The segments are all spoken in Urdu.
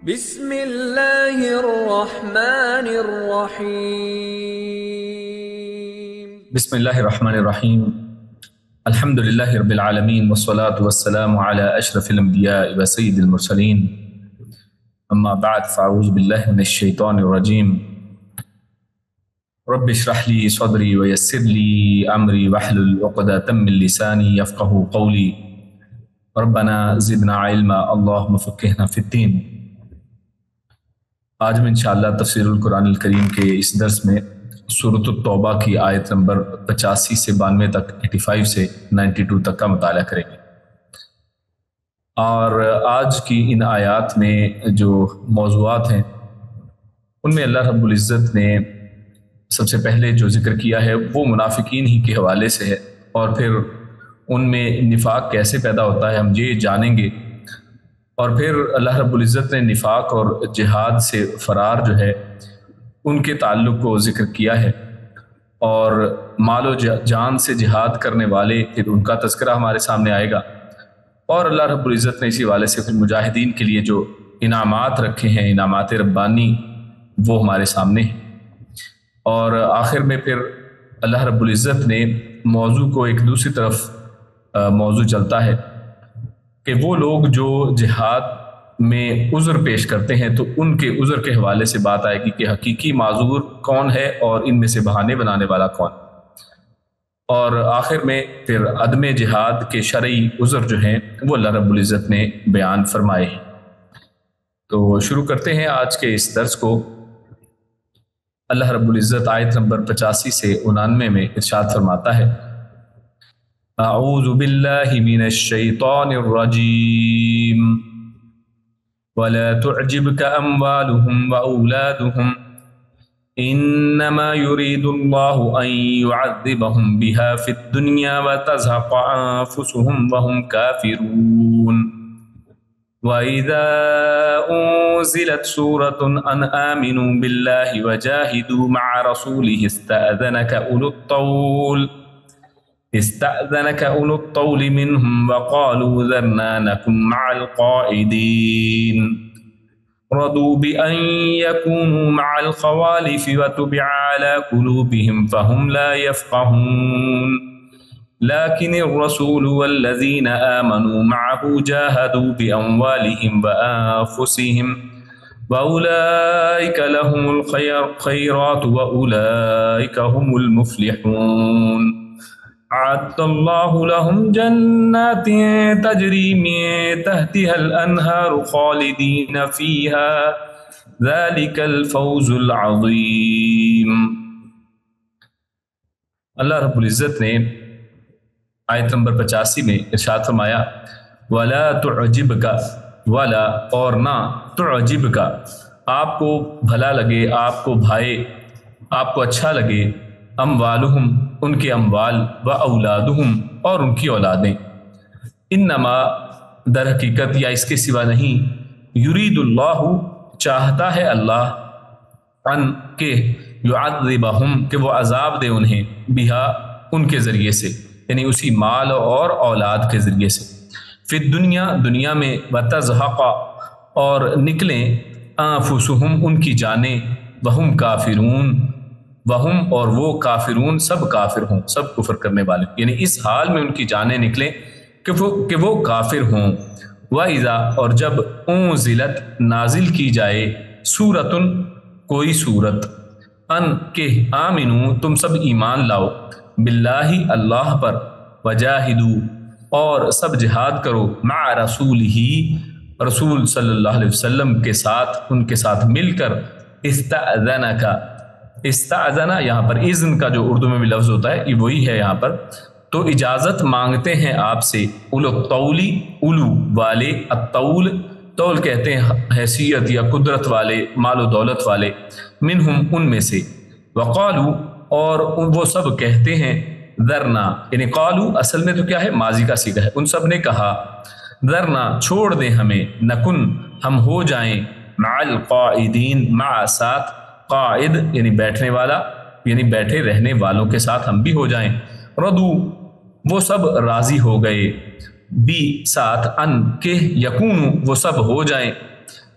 بسم اللہ الرحمن الرحیم۔ بسم اللہ الرحمن الرحیم۔ الحمد للہ رب العالمین والصلاة والسلام علی اشرف الانبیاء وسید المرسلین، اما بعد فاعوذ باللہ من الشیطان الرجیم۔ رب اشرح لی صدری ویسر لی امری واحلل عقدۃ من لسانی یفقہوا قولی، ربنا زدنا علما اللہم فقہنا فی الدین۔ آج ہم انشاءاللہ تفسیر القرآن الکریم کے اس درس میں سورۃ التوبہ کی آیت نمبر 85 سے 92 تک، 85 سے 92 تک کا مطالعہ کریں گے۔ اور آج کی ان آیات میں جو موضوعات ہیں ان میں اللہ رب العزت نے سب سے پہلے جو ذکر کیا ہے وہ منافقین ہی کے حوالے سے ہے، اور پھر ان میں نفاق کیسے پیدا ہوتا ہے ہم یہ جانیں گے، اور پھر اللہ رب العزت نے نفاق اور جہاد سے فرار جو ہے ان کے تعلق کو ذکر کیا ہے، اور مال و جان سے جہاد کرنے والے پھر ان کا تذکرہ ہمارے سامنے آئے گا، اور اللہ رب العزت نے اسی والے سے پھر مجاہدین کے لیے جو انعامات رکھے ہیں، انعامات ربانی، وہ ہمارے سامنے ہیں۔ اور آخر میں پھر اللہ رب العزت نے موضوع کو ایک دوسری طرف موضوع چلتا ہے کہ وہ لوگ جو جہاد میں عذر پیش کرتے ہیں تو ان کے عذر کے حوالے سے بات آئے گی کہ حقیقی معذور کون ہے اور ان میں سے بہانے بنانے والا کون، اور آخر میں پھر عدم جہاد کے شرعی عذر جو ہیں وہ اللہ رب العزت نے بیان فرمائے ہیں۔ تو شروع کرتے ہیں آج کے اس درس کو۔ اللہ رب العزت آیت نمبر 85 سے 99 میں ارشاد فرماتا ہے، اعوذ باللہ من الشیطان الرجیم ولا تعجبك اموالهم واولادهم انما يريد الله ان يعذبهم بها في الدنيا وتزهق انفسهم وهم كافرون وإذا أنزلت سورة أن آمنوا بالله وجاهدوا مع رسوله استأذنك أولو الطول منهم وقالوا ذرنا نكن مع القاعدين رضوا بأن يكونوا مع الخوالف وطبع على قلوبهم فهم لا يفقهون لكن الرسول والذين آمنوا معه جاهدوا بأموالهم وأنفسهم وأولئك لهم الخيرات وأولئك هم المفلحون أعد الله لهم جنات تجري من تحتها الأنهار خالدين فيها ذلك الفوز العظيم۔ اللہ رب العزت نے آیت نمبر 85 میں ارشاد فرمایا، وَلَا تُعْجِبْكَ، وَلَا اور نہ، تُعْجِبْكَ آپ کو بھلا لگے، آپ کو بھائے، آپ کو اچھا لگے، اموالہم ان کے اموال، و اولادہم اور ان کی اولادیں، انما در حقیقت یا اس کے سوا نہیں، یرید اللہ چاہتا ہے اللہ، ان کہ یعذبہم کہ وہ عذاب دے انہیں، بہا ان کے ذریعے سے، یعنی اسی مال اور اولاد کے ذریعے سے، فی الدنیا دنیا میں، وتزہق اور نکلیں، انفسہم ان کی جانیں، وہم کافرون وہم اور وہ کافرون سب کافر ہوں، سب کفر کرنے والے، یعنی اس حال میں ان کی جانیں نکلیں کہ وہ کافر ہوں۔ وَإِذَا اور جب انزلت نازل کی جائے، سورتن کوئی سورت، ان کہ آمنو تم سب ایمان لاؤ، باللہ اللہ پر، وجاہدو اور سب جہاد کرو، مع رسولہ رسول صلی اللہ علیہ وسلم کے ساتھ، ان کے ساتھ مل کر، استأذنک، استأذنا یہاں پر اذن کا جو اردو میں بھی لفظ ہوتا ہے یہ وہی ہے یہاں پر، تو اجازت مانگتے ہیں آپ سے، اولو الطولی اولو والے، الطول طول کہتے ہیں حیثیت یا قدرت والے، مال و دولت والے، منہم ان میں سے، وقالو اور وہ سب کہتے ہیں، ذرنا یعنی قالو اصل میں تو کیا ہے، ماضی کا صیغہ ہے، ان سب نے کہا، ذرنا چھوڑ دیں ہمیں، نکن ہم ہو جائیں، مع القاعدین مع ساتھ، قاعد یعنی بیٹھنے والا، یعنی بیٹھے رہنے والوں کے ساتھ ہم بھی ہو جائیں، ردو وہ سب راضی ہو گئے، بی ساتھ، ان کہ یکونو وہ سب ہو جائیں،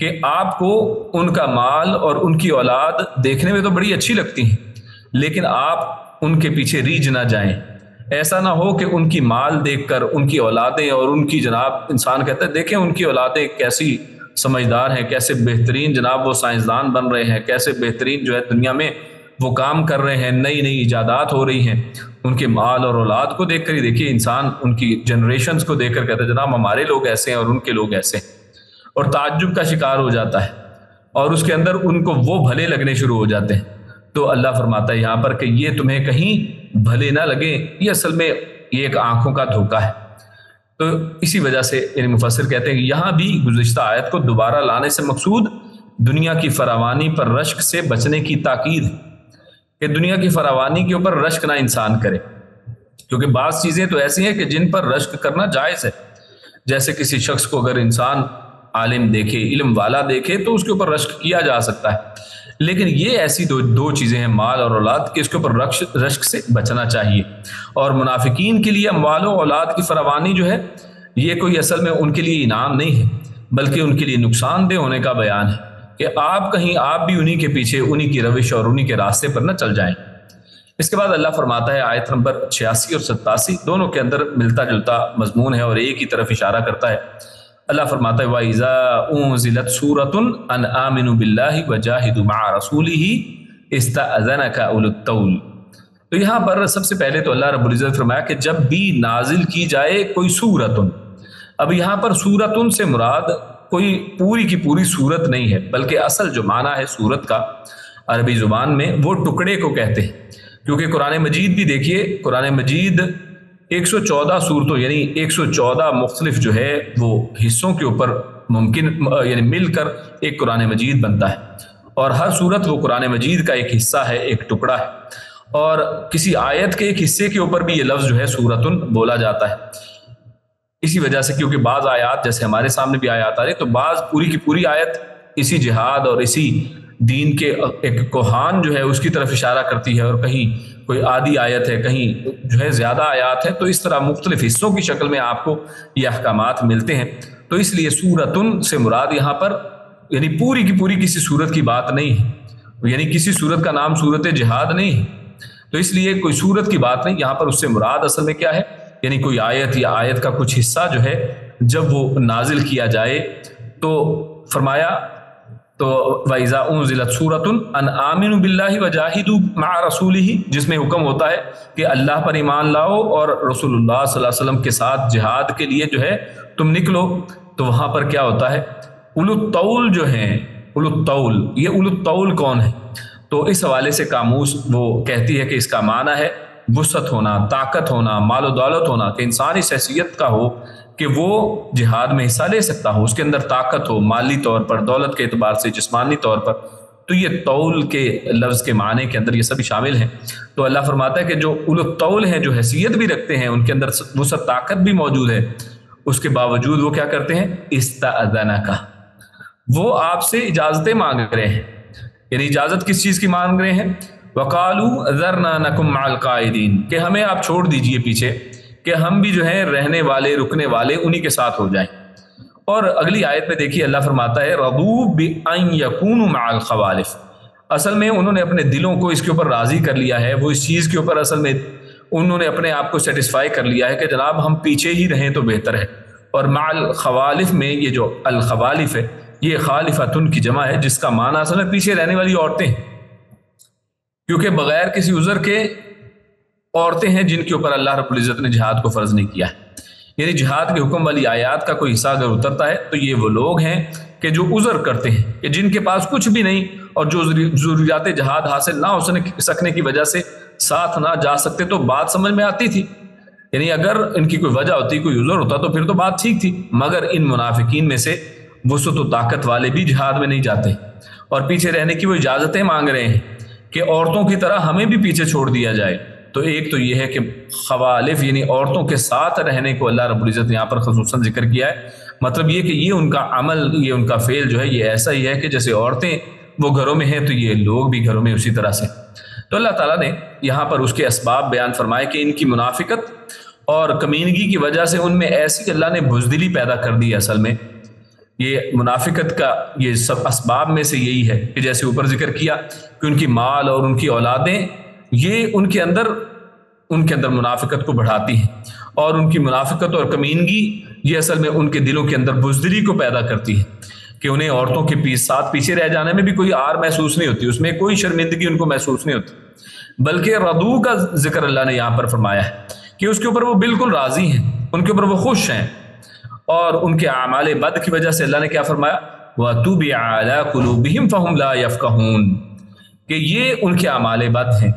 کہ آپ کو ان کا مال اور ان کی اولاد دیکھنے میں تو بڑی اچھی لگتی ہیں، لیکن آپ ان کے پیچھے ریجھ نہ جائیں۔ ایسا نہ ہو کہ ان کی مال دیکھ کر ان کی اولادیں اور ان کی جناب انسان کہتا ہے دیکھیں ان کی اولادیں کیسی سمجھدار ہیں، کیسے بہترین جناب وہ سائنسدان بن رہے ہیں، کیسے بہترین جو ہے دنیا میں وہ کام کر رہے ہیں، نئی نئی ایجادات ہو رہی ہیں۔ ان کے مال اور اولاد کو دیکھ کر ہی دیکھیے انسان ان کی جنریشنز کو دیکھ کر کہتا ہے جناب ہمارے لوگ ایسے ہیں اور ان کے لوگ ایسے ہیں، اور تعجب کا شکار ہو جاتا ہے، اور اس کے اندر ان کو وہ بھلے لگنے شروع ہو جاتے ہیں۔ تو اللہ فرماتا ہے یہاں پر کہ یہ تمہیں کہیں بھلے نہ لگے، یہ اصل میں یہ ایک آنکھوں کا دھوکہ ہے۔ تو اسی وجہ سے یعنی مفسر کہتے ہیں کہ یہاں بھی گزشتہ آیت کو دوبارہ لانے سے مقصود دنیا کی فراوانی پر رشک سے بچنے کی تاکید ہے، کہ دنیا کی فراوانی کے اوپر رشک نہ انسان کرے، کیونکہ بعض چیزیں تو ایسی ہیں کہ جن پر رشک کرنا جائز ہے۔ جیسے کسی شخص کو اگر انسان عالم دیکھے، علم والا دیکھے، تو اس کے اوپر رشک کیا جا سکتا ہے، لیکن یہ ایسی دو چیزیں ہیں مال اور اولاد کہ اس کے اوپر رشک سے بچنا چاہیے۔ اور منافقین کے لیے اموال و اولاد کی فراوانی جو ہے یہ کوئی اصل میں ان کے لیے انعام نہیں ہے، بلکہ ان کے لیے نقصان دہ ہونے کا بیان ہے کہ آپ کہیں آپ بھی انہی کے پیچھے انہی کی روش اور انہی کے راستے پر نہ چل جائیں۔ اس کے بعد اللہ فرماتا ہے آیت نمبر 86 اور 87 دونوں کے اندر ملتا جلتا مضمون ہے اور ایک ہی طرف اشارہ کرتا ہے۔ اللہ فرماتا ہے وَإِذَا أُنزِلَتْ سُورَةٌ أَنْ آمِنُوا بِاللَّهِ وَجَاهِدُوا مَعَ رَسُولِهِ اسْتَأْذَنَكَ أُولُو الطَّوْلِ۔ تو یہاں پر سب سے پہلے تو اللہ رب العزت فرمایا کہ جب بھی نازل کی جائے کوئی سورتن، اب یہاں پر سورتن سے مراد کوئی پوری کی پوری سورت نہیں ہے، بلکہ اصل جو معنی ہے سورت کا عربی زبان میں وہ ٹکڑے کو کہتے ہیں، کیونکہ قرآن مجید بھی دیکھیے قرآن مجید 114 صورتوں یعنی 114 مختلف جو ہے وہ حصوں کے اوپر ممکن یعنی مل کر ایک قرآن مجید بنتا ہے، اور ہر صورت وہ قرآن مجید کا ایک حصہ ہے، ایک ٹکڑا ہے، اور کسی آیت کے ایک حصے کے اوپر بھی یہ لفظ جو ہے سورتن بولا جاتا ہے۔ اسی وجہ سے کیونکہ بعض آیات جیسے ہمارے سامنے بھی آیات آ رہی تو بعض پوری کی پوری آیت اسی جہاد اور اسی دین کے ایک کوہان جو ہے اس کی طرف اشارہ کرتی ہے، اور کہیں کوئی آدھی آیت ہے، کہیں جو ہے زیادہ آیات ہے، تو اس طرح مختلف حصوں کی شکل میں آپ کو یہ احکامات ملتے ہیں۔ تو اس لیے سورتن سے مراد یہاں پر یعنی پوری کی پوری کسی سورت کی بات نہیں ہے، یعنی کسی سورت کا نام سورت جہاد نہیں ہے، تو اس لیے کوئی سورت کی بات نہیں، یہاں پر اس سے مراد اصل میں کیا ہے، یعنی کوئی آیت یا آیت کا کچھ حصہ جو ہے جب وہ نازل کیا جائے تو فرمایا تو وَإِذَا أُنزِلَتْ سُورَةٌ أَنْ آمِنُوا بِاللَّهِ وَجَاهِدُوا مَعَ رَسُولِهِ، جس میں حکم ہوتا ہے کہ اللہ پر ایمان لاؤ اور رسول اللہ صلی اللہ علیہ وسلم کے ساتھ جہاد کے لیے جو ہے تم نکلو۔ تو وہاں پر کیا ہوتا ہے اولو الطول جو ہیں، اولو الطول، یہ اولو الطول کون ہے؟ تو اس حوالے سے قاموس وہ کہتی ہے کہ اس کا معنی ہے وسعت ہونا، طاقت ہونا، مال و دولت ہونا، کہ انسان اس حیثیت کا ہو کہ وہ جہاد میں حصہ لے سکتا ہو، اس کے اندر طاقت ہو مالی طور پر، دولت کے اعتبار سے، جسمانی طور پر۔ تو یہ طول کے لفظ کے معنی کے اندر یہ سبھی شامل ہیں۔ تو اللہ فرماتا ہے کہ جو اولو الطول ہیں، جو حیثیت بھی رکھتے ہیں، ان کے اندر وسعت طاقت بھی موجود ہے، اس کے باوجود وہ کیا کرتے ہیں استأذنک، وہ آپ سے اجازتیں مانگ رہے ہیں، یعنی اجازت کس چیز کی مانگ رہے ہیں؟ وقالوا ذرنا نکم مع القاعدین، کہ ہمیں آپ چھوڑ دیجئے پیچھے، کہ ہم بھی جو ہیں رہنے والے رکنے والے انہی کے ساتھ ہو جائیں۔ اور اگلی آیت میں دیکھیے اللہ فرماتا ہے رضوا بان یکونوا مع الخوالف، اصل میں انہوں نے اپنے دلوں کو اس کے اوپر راضی کر لیا ہے، وہ اس چیز کے اوپر اصل میں انہوں نے اپنے آپ کو سیٹسفائی کر لیا ہے کہ جناب ہم پیچھے ہی رہیں تو بہتر ہے۔ اور مع الخوالف میں یہ جو الخوالف ہے یہ خالفتن کی جمع ہے، جس کا معنی اصل میں پیچھے رہنے والی عورتیں، کیونکہ بغیر کسی عذر کے عورتیں ہیں جن کے اوپر اللہ رب العزت نے جہاد کو فرض نہیں کیا ہے۔ یعنی جہاد کے حکم والی آیات کا کوئی حصہ اگر اترتا ہے تو یہ وہ لوگ ہیں کہ جو عذر کرتے ہیں، کہ جن کے پاس کچھ بھی نہیں اور جو ضروریات جہاد حاصل نہ ہو سکنے کی وجہ سے ساتھ نہ جا سکتے، تو بات سمجھ میں آتی تھی، یعنی اگر ان کی کوئی وجہ ہوتی، کوئی عذر ہوتا تو پھر تو بات ٹھیک تھی، مگر ان منافقین میں سے وسعت و طاقت والے بھی جہاد میں نہیں جاتے اور پیچھے رہنے کی وہ اجازتیں مانگ رہے ہیں کہ عورتوں کی طرح ہمیں بھی پیچھے چھوڑ دیا جائے۔ تو ایک تو یہ ہے کہ خوالف یعنی عورتوں کے ساتھ رہنے کو اللہ رب العزت نے یہاں پر خصوصاً ذکر کیا ہے، مطلب یہ کہ یہ ان کا عمل، یہ ان کا فعل جو ہے یہ ایسا ہی ہے کہ جیسے عورتیں وہ گھروں میں ہیں تو یہ لوگ بھی گھروں میں اسی طرح سے۔ تو اللہ تعالیٰ نے یہاں پر اس کے اسباب بیان فرمائے کہ ان کی منافقت اور کمینگی کی وجہ سے ان میں ایسی اللہ نے بزدلی پیدا کر دی اصل میں، یہ منافقت کا یہ سب اسباب میں سے یہی ہے کہ جیسے اوپر ذکر کیا کہ ان کی مال اور ان کی اولادیں یہ ان کے اندر منافقت کو بڑھاتی ہیں، اور ان کی منافقت اور کمینگی یہ اصل میں ان کے دلوں کے اندر بزدلی کو پیدا کرتی ہے کہ انہیں عورتوں کے ساتھ پیچھے رہ جانے میں بھی کوئی آر محسوس نہیں ہوتی، اس میں کوئی شرمندگی ان کو محسوس نہیں ہوتی، بلکہ ردو کا ذکر اللہ نے یہاں پر فرمایا ہے کہ اس کے اوپر وہ بالکل راضی ہیں، ان کے اوپر وہ خوش ہیں، اور ان کے اعمال بد کی وجہ سے اللہ نے کیا فرمایا، وَطُبِعَ عَلَىٰ قُلُوبِهِمْ فَهُمْ لَا يَفْقَهُونَ، کہ یہ ان کے اعمال بد ہیں،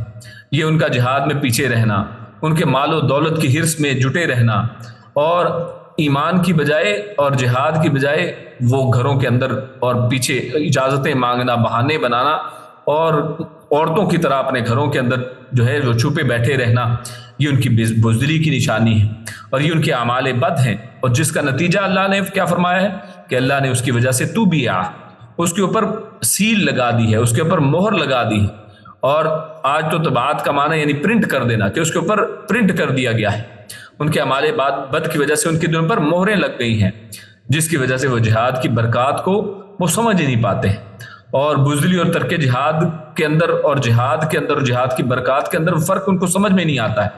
یہ ان کا جہاد میں پیچھے رہنا، ان کے مال و دولت کی حرص میں جٹے رہنا، اور ایمان کی بجائے اور جہاد کی بجائے وہ گھروں کے اندر اور پیچھے اجازتیں مانگنا، بہانے بنانا، اور عورتوں کی طرح اپنے گھروں کے اندر جو ہے وہ چھپے بیٹھے رہنا، یہ ان کی بزدلی کی نشانی ہے، اور یہ ان کے اعمال بد ہیں، اور جس کا نتیجہ اللہ نے کیا فرمایا ہے کہ اللہ نے اس کی وجہ سے طُبِعَ، اس کے اوپر سیل لگا دی ہے، اس کے اوپر مہر لگا دی ہے، اور آج تو طباعت کا معنی یعنی پرنٹ کر دینا، کہ اس کے اوپر پرنٹ کر دیا گیا ہے، ان کے اعمال بد کی وجہ سے ان کے دلوں پر مہریں لگ گئی ہیں، جس کی وجہ سے وہ جہاد کی برکات کو وہ سمجھ ہی نہیں پاتے ہیں، اور بزدلی اور ترک جہاد کے اندر اور جہاد کے اندر اور جہاد کی برکات کے اندر فرق ان کو سمجھ میں نہیں آتا ہے،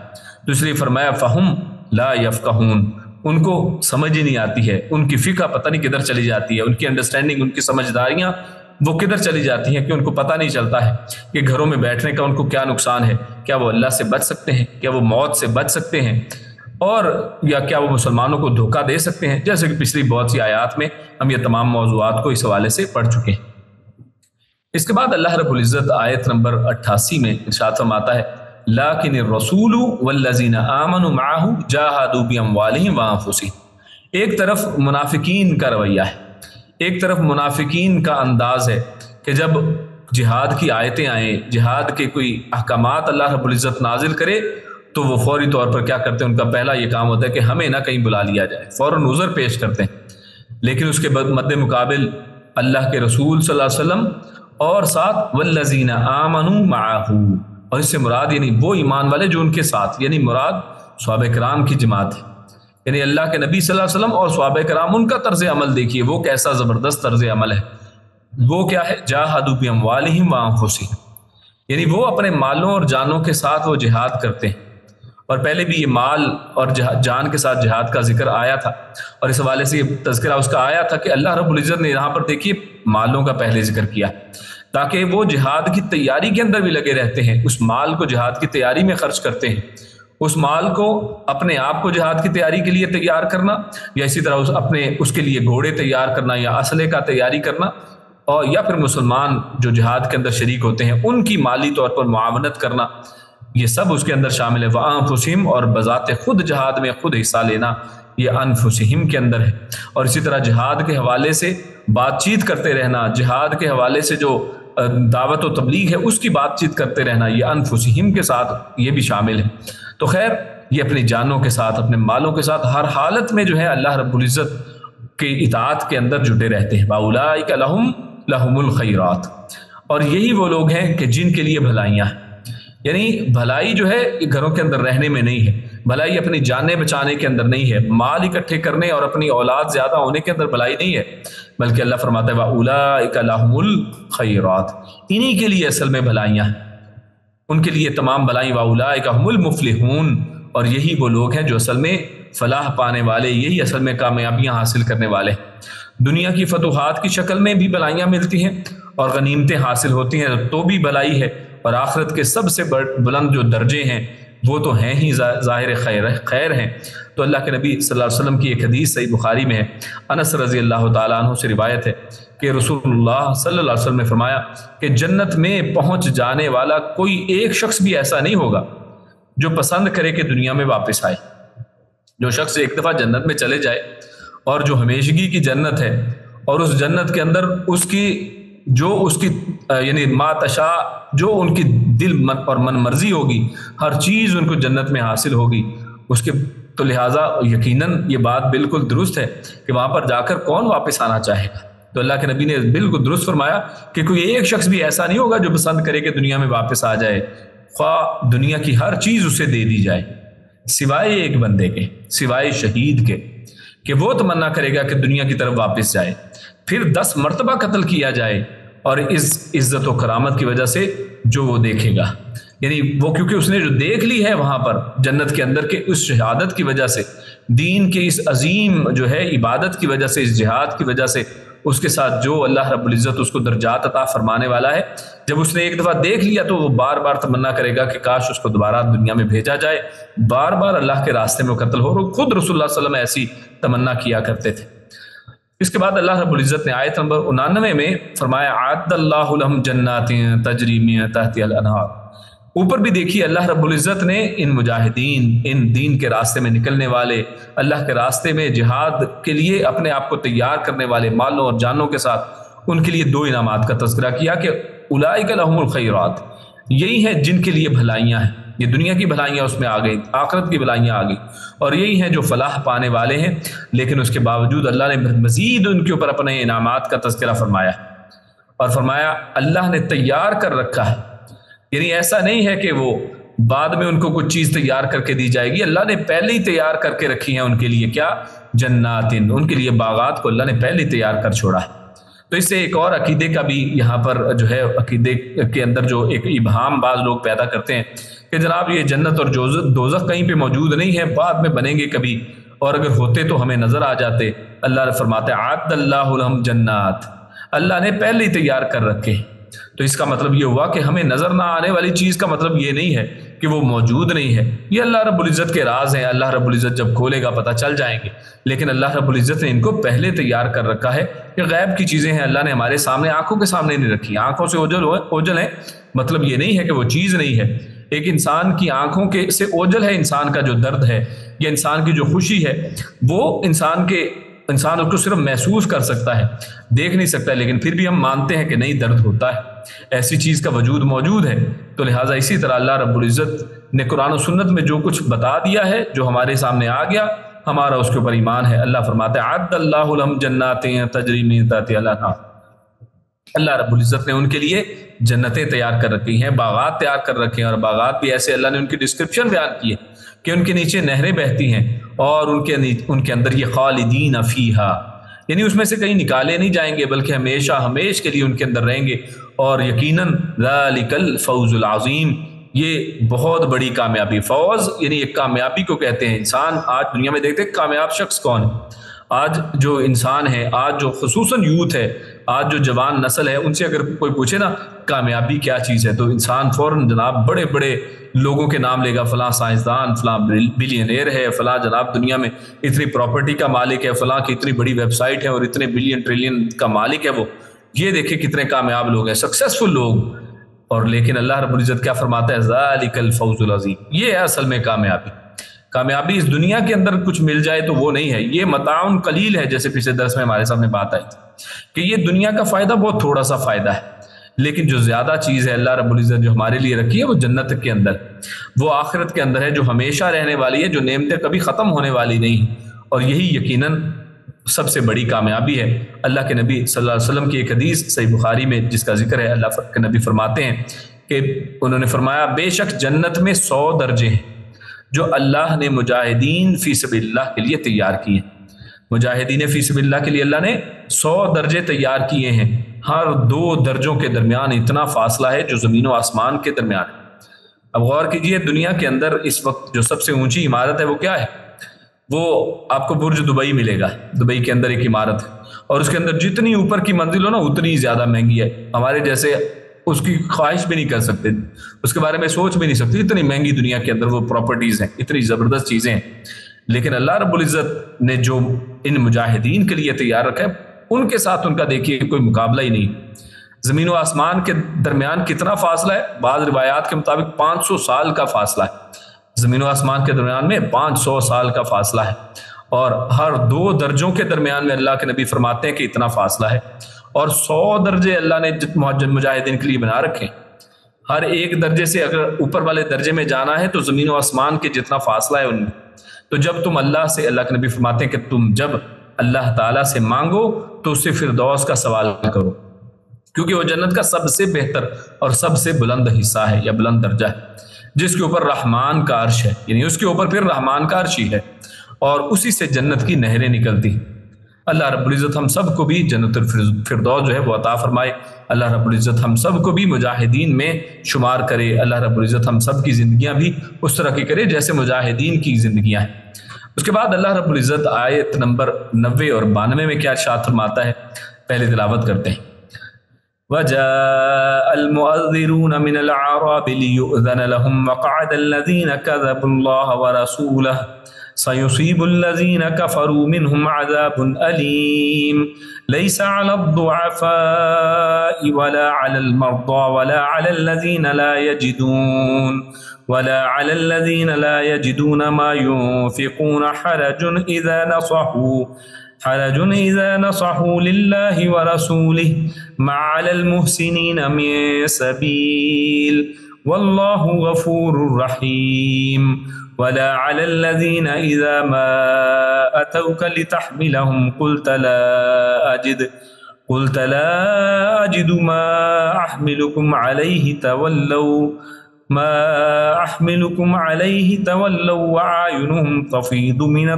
تو اس لیے فرمایا فہم لا یفقہون، ان کو سمجھ ہی نہیں آتی ہے، ان کی فقہ پتہ نہیں کدھر چلی جاتی ہے، ان کی انڈرسٹینڈنگ، ان کی سمجھداریاں وہ کدھر چلی جاتی ہیں کہ ان کو پتہ نہیں چلتا ہے کہ گھروں میں بیٹھنے کا ان کو کیا نقصان ہے، کیا وہ اللہ سے بچ سکتے ہیں، کیا وہ موت سے بچ سکتے ہیں، اور یا کیا وہ مسلمانوں کو دھوکہ دے سکتے ہیں، جیسے کہ پچھلی بہت سی آیات میں ہم یہ تمام موضوعات کو اس حوالے سے پڑھ چکے ہیں۔ اس کے بعد اللہ رب العزت آیت نمبر 88 میں ارشاد فرماتا ہے لیکن الرسول والذین آمنوا معہ جاہدوا باموالہم وانفسہم، ایک طرف منافقین کا رویہ ہے، ایک طرف منافقین کا انداز ہے کہ جب جہاد کی آیتیں آئیں، جہاد کے کوئی احکامات اللہ رب العزت نازل کرے تو وہ فوری طور پر کیا کرتے ہیں، ان کا پہلا یہ کام ہوتا ہے کہ ہمیں نہ کہیں بلا لیا جائے، فوراً عذر پیش کرتے ہیں، لیکن اس کے مد مقابل اللہ کے رسول صلی اللہ علیہ وسلم اور ساتھ والذین آمنوا معہ، اور اس سے مراد یعنی وہ ایمان والے جو ان کے ساتھ، یعنی مراد صحابہ کرام کی جماعت ہے، یعنی اللہ کے نبی صلی اللہ علیہ وسلم اور صحابہ کرام، ان کا طرز عمل دیکھیے وہ کیسا زبردست طرز عمل ہے، وہ کیا ہے جاہدوا باموالہم وانفسہم، یعنی وہ اپنے مالوں اور جانوں کے ساتھ وہ جہاد کرتے ہیں، اور پہلے بھی یہ مال اور جان کے ساتھ جہاد کا ذکر آیا تھا، اور اس حوالے سے یہ تذکرہ اس کا آیا تھا کہ اللہ رب العزت نے یہاں پر دیکھیے مالوں کا پہلے ذکر کیا تاکہ وہ جہاد کی تیاری کے اندر بھی لگے رہتے ہیں، اس مال کو جہاد کی تیاری میں خرچ کرتے ہیں، اس مال کو اپنے آپ کو جہاد کی تیاری کے لیے تیار کرنا، یا اسی طرح اس کے لیے گھوڑے تیار کرنا یا اسلحے کا تیاری کرنا، اور یا پھر مسلمان جو جہاد کے اندر شریک ہوتے ہیں ان کی مالی طور پر معاونت کرنا، یہ سب اس کے اندر شامل ہے، وَأَنفُسِهِمْ، اور بذات خود جہاد میں خود حصہ لینا یہ انفسہم کے اندر ہے، اور اسی طرح جہاد کے حوالے سے بات چیت کرتے رہنا، جہاد کے حوالے سے جو دعوت و تبلیغ ہے اس کی بات چیت کرتے رہنا، یہ انفسہم کے ساتھ یہ بھی شامل ہے، تو خیر یہ اپنی جانوں کے ساتھ اپنے مالوں کے ساتھ ہر حالت میں جو ہے اللہ رب العزت کے اطاعت کے اندر جٹے رہتے ہیں، وَأُولَٰئِكَ لَهُمُ الْخَيْرَاتُ، اور یہی وہ لوگ ہیں کہ جن کے لیے بھلائیاں ہیں، یعنی بھلائی جو ہے یہ گھروں کے اندر رہنے میں نہیں ہے، بھلائی اپنی جانیں بچانے کے اندر نہیں ہے، مال اکٹھے کرنے اور اپنی اولاد زیادہ ہونے کے اندر بھلائی نہیں ہے، بلکہ اللہ فرماتا ہے وَأُولَٰئِكَ لَهُمُ الْخَيْرَاتُ، انہی کے لیے اصل میں بھلائیاں ہیں، ان کے لیے تمام بھلائی، وَأُولَٰئِكَ هُمُ الْمُفْلِحُونَ، اور یہی وہ لوگ ہیں جو اصل میں فلاح پانے والے، یہی اصل میں کامیابیاں حاصل کرنے والے، دنیا کی فتوحات کی شکل میں بھی بھلائیاں ملتی ہیں اور غنیمتیں حاصل ہوتی ہیں تو بھی بھلائی ہے، اور آخرت کے سب سے بلند جو درجے ہیں وہ تو ہیں ہی ظاہر خیر ہیں، تو اللہ کے نبی صلی اللہ علیہ وسلم کی ایک حدیث صحیح بخاری میں ہے، انس رضی اللہ تعالیٰ عنہ سے روایت ہے کہ رسول اللہ صلی اللہ علیہ وسلم نے فرمایا کہ جنت میں پہنچ جانے والا کوئی ایک شخص بھی ایسا نہیں ہوگا جو پسند کرے کہ دنیا میں واپس آئے، جو شخص ایک دفعہ جنت میں چلے جائے اور جو ہمیشگی کی جنت ہے، اور اس جنت کے اندر اس کی یعنی ما تشاء، جو ان کی دل اور من مرضی ہوگی، ہر چیز ان کو جنت میں حاصل ہوگی اس کے، تو لہٰذا یقیناً یہ بات بالکل درست ہے کہ وہاں پر جا کر کون واپس آنا چاہے گا، تو اللہ کے نبی نے بالکل درست فرمایا کہ کوئی ایک شخص بھی ایسا نہیں ہوگا جو پسند کرے کہ دنیا میں واپس آ جائے، خواہ دنیا کی ہر چیز اسے دے دی جائے سوائے ایک بندے کے، سوائے شہید کے، کہ وہ تمنا کرے گا کہ دنیا کی طرف واپس جائے، پھر 10 مرتبہ قتل کیا جائے، اور اس عزت و کرامت کی وجہ سے جو وہ دیکھے گا، یعنی وہ کیونکہ اس نے جو دیکھ لی ہے وہاں پر جنت کے اندر کے اس شہادت کی وجہ سے، دین کے اس عظیم جو ہے عبادت کی وجہ سے، اس جہاد کی وجہ سے، اس کے ساتھ جو اللہ رب العزت اس کو درجات عطا فرمانے والا ہے، جب اس نے ایک دفعہ دیکھ لیا تو وہ بار بار تمنا کرے گا کہ کاش اس کو دوبارہ دنیا میں بھیجا جائے، بار بار اللہ کے راستے میں قتل ہو۔ خود رسول اللہ صلی اللہ علیہ وسلم ایسی تمنا کیا کرتے تھے۔ اس کے بعد اللہ رب العزت نے آیت نمبر 99 میں فرمایا اعد اللہ لہم جنات تجری من تحتها الانہار۔ اوپر بھی دیکھیے اللہ رب العزت نے ان مجاہدین، ان دین کے راستے میں نکلنے والے، اللہ کے راستے میں جہاد کے لیے اپنے آپ کو تیار کرنے والے مالوں اور جانوں کے ساتھ ان کے لیے 2 انعامات کا تذکرہ کیا کہ اولئک لہم الخیرات، یہی ہیں جن کے لیے بھلائیاں ہیں، یہ دنیا کی بھلائیاں اس میں آ گئی، آخرت کی بھلائیاں آ گئی، اور یہی ہیں جو فلاح پانے والے ہیں۔ لیکن اس کے باوجود اللہ نے مزید ان کے اوپر اپنے انعامات کا تذکرہ فرمایا اور فرمایا اللہ نے تیار کر رکھا ہے، یعنی ایسا نہیں ہے کہ وہ بعد میں ان کو کچھ چیز تیار کر کے دی جائے گی، اللہ نے پہلے ہی تیار کر کے رکھی ہیں ان کے لیے، کیا؟ جنات، ان کے لیے باغات کو اللہ نے پہلے ہی تیار کر چھوڑا ہے۔ تو اس سے ایک اور عقیدے کا بھی یہاں پر جو ہے عقیدے کے اندر جو ایک ابہام بعض لوگ پیدا کرتے ہیں کہ جناب یہ جنت اور دوزخ کہیں پہ موجود نہیں ہے، بعد میں بنیں گے کبھی، اور اگر ہوتے تو ہمیں نظر آ جاتے۔ اللہ نے فرماتے اعد اللہ لہم جنات، اللہ نے پہلے ہی تیار کر رکھے۔ تو اس کا مطلب یہ ہوا کہ ہمیں نظر نہ آنے والی چیز کا مطلب یہ نہیں ہے کہ وہ موجود نہیں ہے، یہ اللہ رب العزت کے راز ہیں، اللہ رب العزت جب کھولے گا پتہ چل جائیں گے، لیکن اللہ رب العزت نے ان کو پہلے تیار کر رکھا ہے۔ یہ غیب کی چیزیں ہیں، اللہ نے ہمارے سامنے آنکھوں کے سامنے نہیں رکھی، آنکھوں سے اوجل ہے، مطلب یہ نہیں ہے کہ وہ چیز نہیں ہے۔ ایک انسان کی آنکھوں کے سے اوجل ہے، انسان کا جو درد ہے یا انسان کی جو خوشی ہے وہ انسان اس کو صرف محسوس کر سکتا ہے، دیکھ نہیں سکتا، لیکن پھر بھی ہم مانتے ہیں کہ نہیں درد ہوتا ہے، ایسی چیز کا وجود موجود ہے۔ تو لہٰذا اسی طرح اللہ رب العزت نے قرآن و سنت میں جو کچھ بتا دیا ہے، جو ہمارے سامنے آ گیا، ہمارا اس کے اوپر ایمان ہے۔ اللہ فرماتے ہیں اعد اللہ لہم جنات تجری من تحتها الانہار، اللہ رب العزت نے ان کے لیے جنتیں تیار کر رکھی ہیں، باغات تیار کر رکھے ہیں، اور باغات بھی ایسے اللہ نے ان کی ڈسکرپشن بیان کی ہے کہ ان کے نیچے نہریں بہتی ہیں، اور ان کے اندر یہ خالدین فیہا، یعنی اس میں سے کہیں نکالے نہیں جائیں گے بلکہ ہمیشہ ہمیش کے لیے ان کے اندر رہیں گے، اور یقیناً ذالک الفوز العظیم، یہ بہت بڑی کامیابی۔ فوز یعنی ایک کامیابی کو کہتے ہیں۔ انسان آج دنیا میں دیکھتے ہیں کامیاب شخص کون ہے، آج جو انسان ہے، آج جو خصوصاً یوتھ ہے، آج جو جوان نسل ہے، ان سے اگر کوئی پوچھے نا کامیابی کیا چیز ہے، تو انسان فوراً جناب بڑے بڑے لوگوں کے نام لے گا، فلاں سائنسدان، فلاں بلینئر ہے، فلاں جناب دنیا میں اتنی پراپرٹی کا مالک ہے، فلاں کی اتنی بڑی ویب سائٹ ہے اور اتنے بلین ٹریلین کا مالک ہے وہ، یہ دیکھیں کتنے کامیاب لوگ ہیں، سکسیسفل لوگ۔ اور لیکن اللہ رب العزت کیا فرماتا ہے؟ ذالک الفوز العظیم، یہ ہے اصل میں کامیابی۔ کامیابی اس دنیا کے اندر کچھ مل جائے تو وہ نہیں ہے، یہ متاع قلیل ہے، جیسے پچھلے درس میں ہمارے سامنے بات آئی تھی کہ یہ دنیا کا فائدہ بہت تھوڑا سا فائدہ ہے، لیکن جو زیادہ چیز ہے اللہ رب العزت جو ہمارے لیے رکھی ہے وہ جنت کے اندر، وہ آخرت کے اندر ہے، جو ہمیشہ رہنے والی ہے، جو نعمتیں کبھی ختم ہونے والی نہیں، اور یہی یقیناً سب سے بڑی کامیابی ہے۔ اللہ کے نبی صلی اللہ علیہ وسلم کی ایک حدیث صحیح بخاری میں جس کا ذکر ہے، اللہ کے نبی فرماتے ہیں کہ انہوں نے فرمایا بے شک جنت میں 100 درجے ہیں جو اللہ نے مجاہدین فی سبیل اللہ کے لیے تیار کیے ہیں۔ مجاہدین فی سبیل اللہ کے لیے اللہ نے 100 درجے تیار کیے ہیں، ہر 2 درجوں کے درمیان اتنا فاصلہ ہے جو زمین و آسمان کے درمیان ہے۔ اب غور کیجئے، دنیا کے اندر اس وقت جو سب سے اونچی عمارت ہے وہ کیا ہے؟ وہ آپ کو برج دبئی ملے گا، دبئی کے اندر ایک عمارت ہے، اور اس کے اندر جتنی اوپر کی منزل ہو نا اتنی زیادہ مہنگی ہے، ہمارے جیسے اس کی خواہش بھی نہیں کر سکتے، اس کے بارے میں سوچ بھی نہیں سکتے، اتنی مہنگی دنیا کے اندر وہ پراپرٹیز ہیں، اتنی زبردست چیزیں ہیں۔ لیکن اللہ رب العزت نے جو ان مجاہدین کے لیے تیار رکھا ہے ان کے ساتھ ان کا دیکھیے کوئی مقابلہ ہی نہیں۔ زمین و آسمان کے درمیان کتنا فاصلہ ہے؟ بعض روایات کے مطابق 500 سال کا فاصلہ ہے، زمین و آسمان کے درمیان میں 500 سال کا فاصلہ ہے، اور ہر 2 درجوں کے درمیان میں اللہ کے نبی فرماتے ہیں کہ اتنا فاصلہ ہے، اور 100 درجے اللہ نے مجاہدین کے لیے بنا رکھے۔ ہر ایک درجے سے اگر اوپر والے درجے میں جانا ہے تو زمین و آسمان کے جتنا فاصلہ ہے ان میں، تو جب تم اللہ سے، اللہ کے نبی فرماتے ہیں کہ تم جب اللہ تعالیٰ سے مانگو تو اس سے فردوس کا سوال کرو، کیونکہ وہ جنت کا سب سے بہتر اور سب سے بلند حصہ ہے یا بلند درجہ ہے، جس کے اوپر رحمان کا عرش ہے، یعنی اس کے اوپر پھر رحمان کا عرش ہی ہے، اور اسی سے جنت کی نہریں نکلتی. اللہ رب العزت ہم سب کو بھی جنت الفردوس جو ہے وہ عطا فرمائے. اللہ رب العزت ہم سب کو بھی مجاہدین میں شمار کرے. اللہ رب العزت ہم سب کی زندگیاں بھی اس طرح کی کرے جیسے مجاہدین کی زندگیاں ہیں. اس کے بعد اللہ رب العزت آیت نمبر 90 اور 92 میں کیا ارشاد فرماتا ہے, پہلے تلاوت کرتے ہیں. وَجَاءَ الْمُعَذِّرُونَ مِنَ الْأَعْرَابِ لِيُؤْذَنَ لَهُمْ وَقَعَدَ الَّذِينَ كَذَبُوا اللَّهَ وَرَسُولَهُ سَيُصِيبُ الَّذِينَ كَفَرُوا مِنْهُمْ عَذَابٌ أَلِيمٌ لَيْسَ عَلَى الضُّعَفَاءِ وَلَا عَلَى المرضى وَلَا عَلَى الَّذِينَ لَا يَجِدُونَ مَا يُنْفِقُونَ حرج إذا نصحوا لله ورسوله ما على المحسنين من سبيل والله غفور رحيم ولا على الذين إذا ما أتوك لتحملهم قلت لا أجد ما أحملكم عليه تولوا وأعينهم تفيض من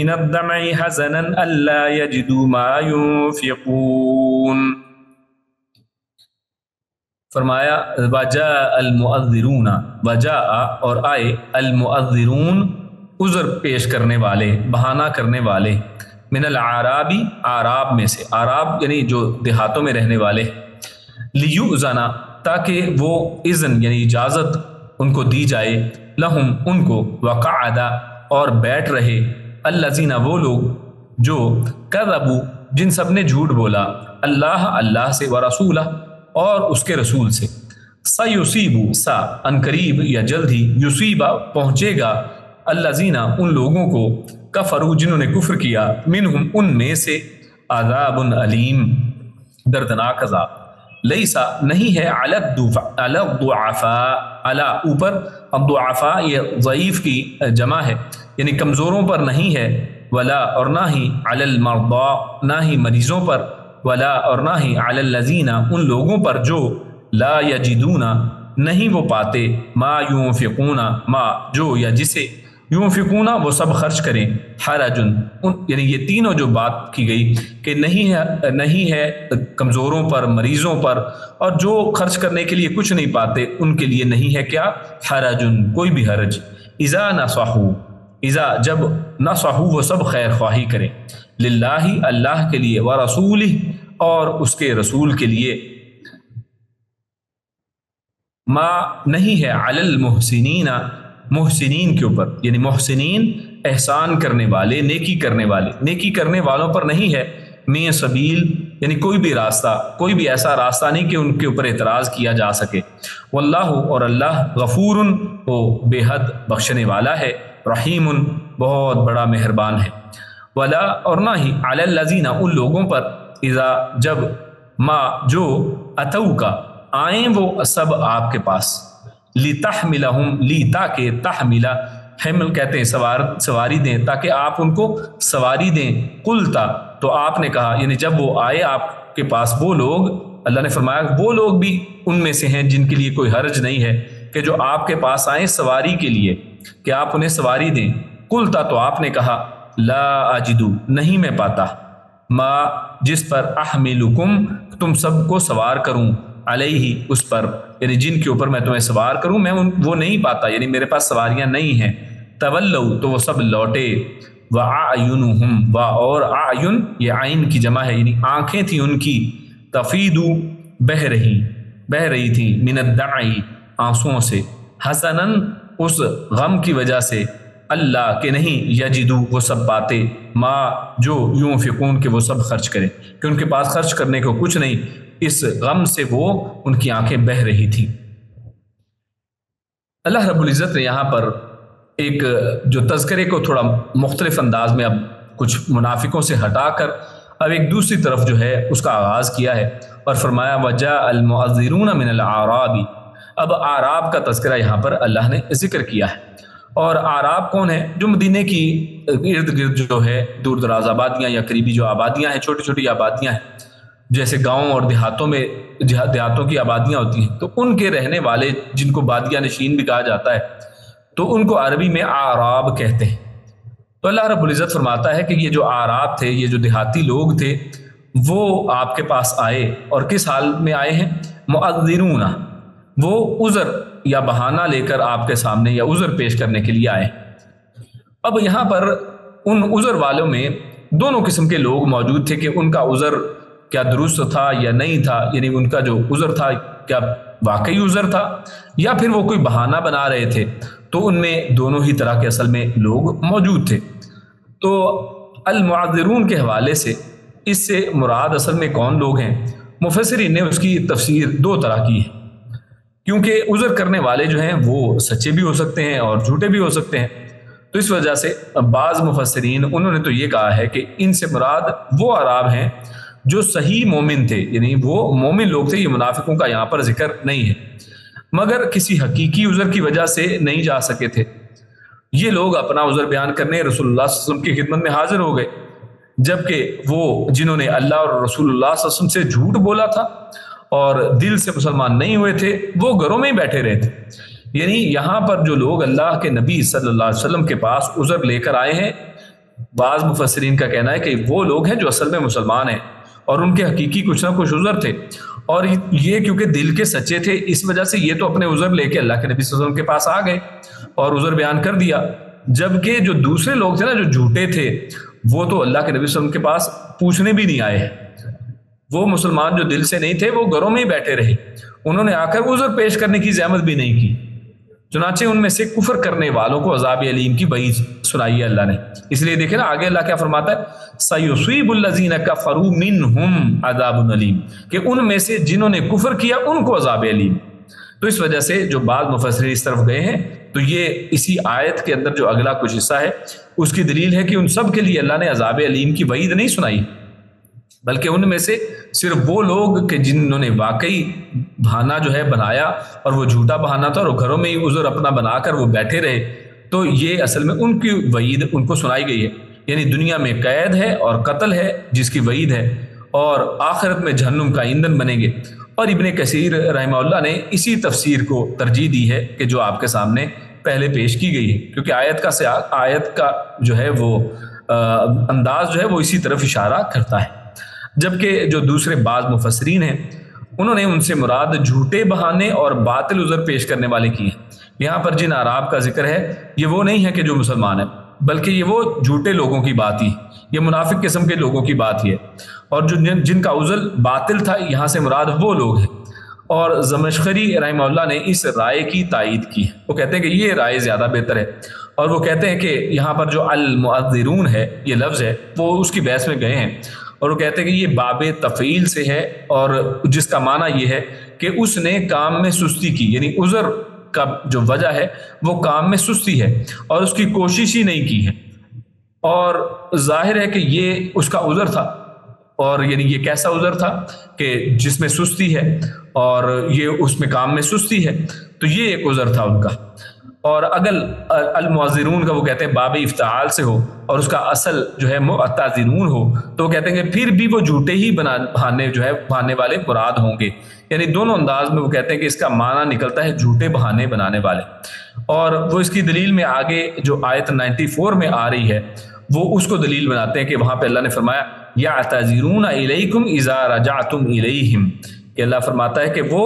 الدمع حزنا ألا يجدوا ما ينفقون. فرمایا وجاء المؤذرون, وجاء اور آئے, المؤذرون عذر پیش کرنے والے, بہانہ کرنے والے, من العرابی اعراب میں سے, اعراب یعنی جو دیہاتوں میں رہنے والے, لیؤذن تاکہ وہ اذن یعنی اجازت ان کو دی جائے, لہم ان کو, وقعد اور بیٹھ رہے, الذین وہ لوگ جو کذبوا جن سب نے جھوٹ بولا, اللہ سے, ورسولہ اور اس کے رسول سے, سیصیب سا ان قریب یا جلد ہی, یصیبہ پہنچے گا, الذین ان لوگوں کو, کفروا جنہوں نے کفر کیا, منہم ان میں سے, عذاب علیم دردناک عذاب, لیسا نہیں ہے, علی الضعفاء علی اوپر, الضعفاء یہ ضعیف کی جمع ہے یعنی کمزوروں پر نہیں ہے, ولا اور نہ ہی, علی المرضى نہ ہی مریضوں پر, ولا اور نہ ہی, علی الذین ان لوگوں پر جو, لا یجدون نہیں وہ پاتے, ما ينفقون ما جو یا جسے, یونفقون وہ سب خرچ کریں, حرجن یعنی یہ تینوں جو بات کی گئی کہ نہیں ہے کمزوروں پر, مریضوں پر, اور جو خرچ کرنے کے لیے کچھ نہیں پاتے ان کے لیے نہیں ہے کیا, حرجن کوئی بھی حرج, اذا نصحوا اذا جب, نصحوا وہ سب خیر خواہی کریں, للہ اللہ کے لیے, ورسولہ اور اس کے رسول کے لیے, ما نہیں ہے, علی المحسنین محسنین کے اوپر یعنی محسنین احسان کرنے والے, نیکی کرنے والے, نیکی کرنے والوں پر نہیں ہے, من سبیل یعنی کوئی بھی راستہ, کوئی بھی ایسا راستہ نہیں کہ ان کے اوپر اعتراض کیا جا سکے, واللہ اور اللہ, غفور وہ بے حد بخشنے والا ہے, رحیم بہت بڑا مہربان ہے, ولا اور نہ ہی, علی الذین ان لوگوں پر, اذا جب, ما جو, اتو کا آئیں وہ سب آپ کے پاس, لتحملہم لی تاکہ, تحملہ حمل کہتے ہیں سواری دیں, تاکہ آپ ان کو سواری دیں, قلتا تو آپ نے کہا یعنی جب وہ آئے آپ کے پاس وہ لوگ, اللہ نے فرمایا وہ لوگ بھی ان میں سے ہیں جن کے لیے کوئی حرج نہیں ہے کہ جو آپ کے پاس آئیں سواری کے لیے کہ آپ انہیں سواری دیں, قلتا تو آپ نے کہا, لا اجدو نہیں میں پاتا, ما جس پر, احملکم تم سب کو سوار کروں, علیہ اس پر یعنی جن کے اوپر میں تمہیں سوار کروں, میں وہ نہیں پاتا یعنی میرے پاس سواریاں نہیں ہیں, تولوا تو وہ سب لوٹے, وَأَعْيُنُهُمْ و اور اعین یہ عین کی جمع ہے یعنی آنکھیں تھیں ان کی, تفیدو بہہ رہی تھیں, من الدمع آنسوؤں سے, حزناً اس غم کی وجہ سے, اللہ کہ نہیں, یجدو وہ سب پاتے, ما جو, یونفقون کہ وہ سب خرچ کریں کہ ان کے پاس خرچ کرنے کو کچھ نہیں, اس غم سے وہ ان کی آنکھیں بہہ رہی تھی. اللہ رب العزت نے یہاں پر ایک جو تذکرے کو تھوڑا مختلف انداز میں اب کچھ منافقوں سے ہٹا کر اب ایک دوسری طرف جو ہے اس کا آغاز کیا ہے اور فرمایا وجاء المعذرون من الاعراب. اب اعراب کا تذکرہ یہاں پر اللہ نے ذکر کیا ہے, اور اعراب کون ہے؟ جو مدینے کی ارد گرد جو ہے دور دراز آبادیاں یا قریبی جو آبادیاں ہیں, چھوٹی چھوٹی آبادیاں ہیں, جیسے گاؤں اور دیہاتوں میں دیہاتوں کی آبادیاں ہوتی ہیں, تو ان کے رہنے والے جن کو بادیہ نشین بھی کہا جاتا ہے, تو ان کو عربی میں اعراب کہتے ہیں۔ تو اللہ رب العزت فرماتا ہے کہ یہ جو اعراب تھے، یہ جو دیہاتی لوگ تھے، وہ آپ کے پاس آئے اور کس حال میں آئے ہیں؟ معذرون، وہ عذر یا بہانہ لے کر آپ کے سامنے یا عذر پیش کرنے کے لیے آئے۔ اب یہاں پر ان عذر والوں میں دونوں قسم کے لوگ موجود تھے کہ ان کا عذر کیا درست تھا یا نہیں تھا، یعنی ان کا جو عذر تھا کیا واقعی عذر تھا یا پھر وہ کوئی بہانہ بنا رہے تھے۔ تو ان میں دونوں ہی طرح کے اصل میں لوگ موجود تھے۔ تو المعذرون کے حوالے سے اس سے مراد اصل میں کون لوگ ہیں؟ مفسرین نے اس کی تفسیر دو طرح کی ہے، کیونکہ عذر کرنے والے جو ہیں وہ سچے بھی ہو سکتے ہیں اور جھوٹے بھی ہو سکتے ہیں۔ تو اس وجہ سے بعض مفسرین انہوں نے تو یہ کہا ہے کہ ان سے مراد وہ اعراب ہیں جو صحیح مومن تھے، یعنی وہ مومن لوگ تھے، یہ منافقوں کا یہاں پر ذکر نہیں ہے، مگر کسی حقیقی عذر کی وجہ سے نہیں جا سکے تھے۔ یہ لوگ اپنا عذر بیان کرنے رسول اللہ صلی اللہ علیہ وسلم کی خدمت میں حاضر ہو گئے، جبکہ وہ جنہوں نے اللہ اور رسول اللہ صلی اللہ علیہ وسلم سے جھوٹ بولا تھا اور دل سے مسلمان نہیں ہوئے تھے، وہ گھروں میں ہی بیٹھے رہے تھے۔ یعنی یہاں پر جو لوگ اللہ کے نبی صلی اللہ علیہ وسلم کے پاس عذر لے کر آئے ہیں، بعض مفسرین کا کہنا ہے کہ وہ لوگ ہیں جو اصل میں مسلمان ہیں اور ان کے حقیقی کچھ نہ کچھ عذر تھے، اور یہ کیونکہ دل کے سچے تھے اس وجہ سے یہ تو اپنے عذر لے کے اللہ کے نبی صلی اللہ علیہ وسلم کے پاس آ گئے اور عذر بیان کر دیا، جبکہ جو دوسرے لوگ تھے نا جو جھوٹے تھے، وہ تو اللہ کے نبی صلی اللہ علیہ وسلم کے پاس پوچھنے بھی نہیں آئے۔ وہ مسلمان جو دل سے نہیں تھے وہ گھروں میں ہی بیٹھے رہے، انہوں نے آ کر عذر پیش کرنے کی زحمت بھی نہیں کی۔ چنانچہ ان میں سے کفر کرنے والوں کو عذاب علیم کی وعید سنائی ہے اللہ نے۔ اس لیے دیکھیں نا آگے اللہ کیا فرماتا ہے، سَيُصِيبُ الَّذِينَ كَفَرُوا مِنْهُمْ عَذَابٌ علیم، کہ ان میں سے جنہوں نے کفر کیا ان کو عذاب علیم۔ تو اس وجہ سے جو بعض مفسرین اس طرف گئے ہیں تو یہ اسی آیت کے اندر جو اگلا کچھ حصہ ہے اس کی دلیل ہے کہ ان سب کے لیے اللہ نے عذاب علیم کی وعید نہیں سنائی، بلکہ ان میں سے صرف وہ لوگ کہ جنہوں نے واقعی بہانہ جو ہے بنایا اور وہ جھوٹا بہانہ تھا اور گھروں میں ہی عذر اپنا بنا کر وہ بیٹھے رہے، تو یہ اصل میں ان کی وعید ان کو سنائی گئی ہے، یعنی دنیا میں قید ہے اور قتل ہے جس کی وعید ہے، اور آخرت میں جہنم کا ایندھن بنیں گے۔ اور ابن کثیر رحمہ اللہ نے اسی تفسیر کو ترجیح دی ہے کہ جو آپ کے سامنے پہلے پیش کی گئی ہے، کیونکہ آیت کا جو ہے وہ انداز جو ہے وہ اسی طرف اشارہ کرتا ہے۔ جبکہ جو دوسرے بعض مفسرین ہیں انہوں نے ان سے مراد جھوٹے بہانے اور باطل عذر پیش کرنے والے کی ہیں۔ یہاں پر جن اعراب کا ذکر ہے یہ وہ نہیں ہے کہ جو مسلمان ہیں، بلکہ یہ وہ جھوٹے لوگوں کی بات ہی، یہ منافق قسم کے لوگوں کی بات ہی ہے، اور جن کا عذر باطل تھا یہاں سے مراد وہ لوگ ہیں۔ اور زمخشری رحمہ اللہ نے اس رائے کی تائید کی ہے، وہ کہتے ہیں کہ یہ رائے زیادہ بہتر ہے، اور وہ کہتے ہیں کہ یہاں پر جو المعذرون ہے یہ لفظ ہے وہ اس کی بحث میں گئے ہیں، اور وہ کہتے ہیں کہ یہ باب تفعیل سے ہے، اور جس کا معنی یہ ہے کہ اس نے کام میں سستی کی، یعنی عذر کا جو وجہ ہے وہ کام میں سستی ہے اور اس کی کوشش ہی نہیں کی ہے، اور ظاہر ہے کہ یہ اس کا عذر تھا، اور یعنی یہ کیسا عذر تھا کہ جس میں سستی ہے اور یہ اس میں کام میں سستی ہے، تو یہ ایک عذر تھا ان کا۔ اور اگر المعذرون کا وہ کہتے ہیں باب افتعال سے ہو اور اس کا اصل جو ہے معتذرون ہو تو وہ کہتے ہیں کہ پھر بھی وہ جھوٹے ہی بہانے والے مراد ہوں گے، یعنی دونوں انداز میں وہ کہتے ہیں کہ اس کا معنی نکلتا ہے جھوٹے بہانے بنانے والے۔ اور وہ اس کی دلیل میں آگے جو آیت 94 میں آ رہی ہے وہ اس کو دلیل بناتے ہیں کہ وہاں پہ اللہ نے فرمایا یعتذرون الیکم اذا رجعتم الیہم، کہ اللہ فرماتا ہے کہ وہ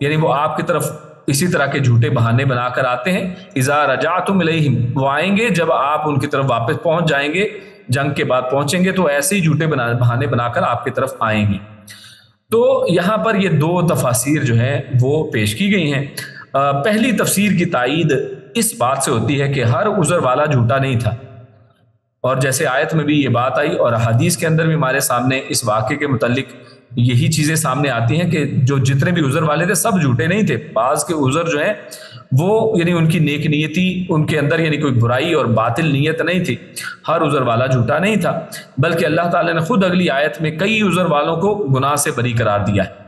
یعنی وہ آپ کی طرف اسی طرح کے جھوٹے بہانے بنا کر آتے ہیں، اذا رجعتم الیہم، وہ آئیں گے جب آپ ان کی طرف واپس پہنچ جائیں گے، جنگ کے بعد پہنچیں گے تو ایسے ہی جھوٹے بہانے بنا کر آپ کی طرف آئیں گے۔ تو یہاں پر یہ دو تفاسیر جو ہیں وہ پیش کی گئی ہیں۔ پہلی تفسیر کی تائید اس بات سے ہوتی ہے کہ ہر عذر والا جھوٹا نہیں تھا، اور جیسے آیت میں بھی یہ بات آئی اور حدیث کے اندر بھی ہمارے سامنے اس واقعے کے متعلق یہی چیزیں سامنے آتی ہیں کہ جو جتنے بھی عذر والے تھے سب جھوٹے نہیں تھے، بعض کے عذر جو ہیں وہ یعنی ان کی نیک نیتی ان کے اندر یعنی کوئی برائی اور باطل نیت نہیں تھی، ہر عذر والا جھوٹا نہیں تھا، بلکہ اللہ تعالیٰ نے خود اگلی آیت میں کئی عذر والوں کو گناہ سے بری قرار دیا ہے،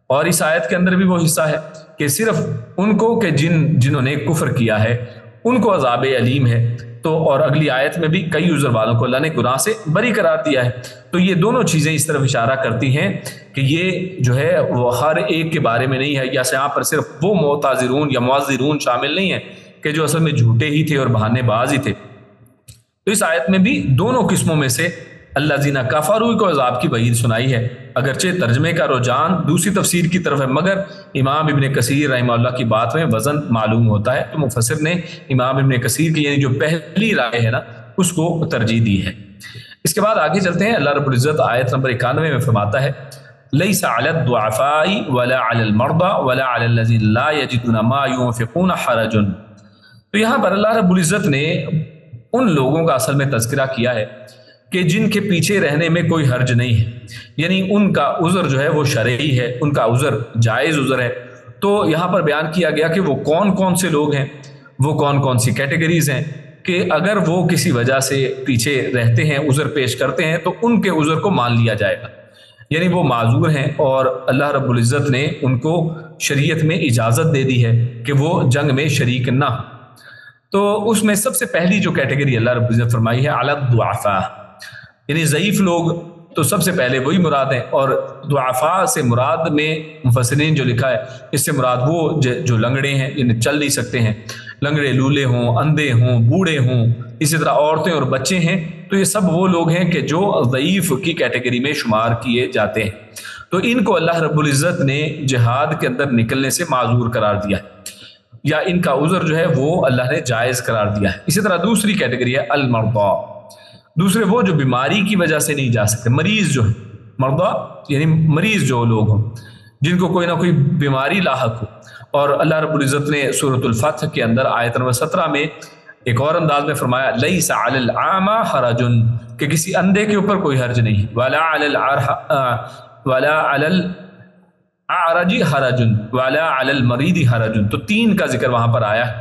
اور اس آیت کے اندر بھی وہ حصہ ہے کہ صرف ان کو کہ جنہوں نے کفر کیا ہے ان کو عذاب علیم ہے، تو اور اگلی آیت میں بھی کئی عذر والوں کو اللہ نے گناہ سے بری قرار دیا ہے۔ تو یہ دونوں چیزیں اس طرف اشارہ کرتی ہیں کہ یہ جو ہے وہ ہر ایک کے بارے میں نہیں ہے، یا یہاں پر صرف وہ معتذرون یا معذرون شامل نہیں ہیں کہ جو اصل میں جھوٹے ہی تھے اور بہانے باز ہی تھے۔ تو اس آیت میں بھی دونوں قسموں میں سے اللہ زینہ کفروا کو عذاب کی وعید سنائی ہے، اگرچہ ترجمے کا رجحان دوسری تفسیر کی طرف ہے، مگر امام ابن کثیر رحمہ اللہ کی بات میں وزن معلوم ہوتا ہے، تو مفسر نے امام ابن کثیر کی یعنی جو پہلی رائے ہے نا اس کو ترجیح دی ہے۔ اس کے بعد آگے چلتے ہیں۔ اللہ رب العزت آیت نمبر 91 میں فرماتا ہے لیس علی الضعفاء ولا علی المرضى ولا علی الذین لا یجدون ما ينفقون حرج۔ تو یہاں پر اللہ رب العزت نے ان لوگوں کا اصل میں تذکرہ کیا ہے کہ جن کے پیچھے رہنے میں کوئی حرج نہیں ہے، یعنی ان کا عذر جو ہے وہ شرعی ہے، ان کا عذر جائز عذر ہے۔ تو یہاں پر بیان کیا گیا کہ وہ کون کون سے لوگ ہیں، وہ کون کون سی کیٹیگریز ہیں کہ اگر وہ کسی وجہ سے پیچھے رہتے ہیں، عذر پیش کرتے ہیں، تو ان کے عذر کو مان لیا جائے گا، یعنی وہ معذور ہیں اور اللہ رب العزت نے ان کو شریعت میں اجازت دے دی ہے کہ وہ جنگ میں شریک نہ ہوں۔ تو اس میں سب سے پہلی جو کیٹیگری اللہ رب العزت فرمائی ہے علی الضعفاء، یعنی ضعیف لوگ، تو سب سے پہلے وہی مراد ہیں۔ اور ضعفاء سے مراد میں مفسرین جو لکھا ہے اس سے مراد وہ جو لنگڑے ہیں، یعنی چل نہیں سکتے ہیں، لنگڑے لولے ہوں، اندھے ہوں، بوڑھے ہوں، اسی طرح عورتیں اور بچے ہیں، تو یہ سب وہ لوگ ہیں کہ جو ضعیف کی کیٹیگری میں شمار کیے جاتے ہیں۔ تو ان کو اللہ رب العزت نے جہاد کے اندر نکلنے سے معذور قرار دیا ہے، یا ان کا عذر جو ہے وہ اللہ نے جائز قرار دیا ہے۔ اسی طرح دوسری کیٹیگری ہے المرضى، دوسرے وہ جو بیماری کی وجہ سے نہیں جا سکتے، مریض جو ہے، مرضى یعنی مریض جو لوگ ہوں جن کو کوئی نہ کوئی بیماری لاحق ہو۔ اور اللہ رب العزت نے سورۃ الفتح کے اندر آیت نمبر 17 میں ایک اور انداز میں فرمایا لیس علی الاعمى حرج، کہ کسی اندھے کے اوپر کوئی حرج نہیں، ولا علی الاعرج حرج ولا علی المریض حرج۔ تو تین کا ذکر وہاں پر آیا ہے،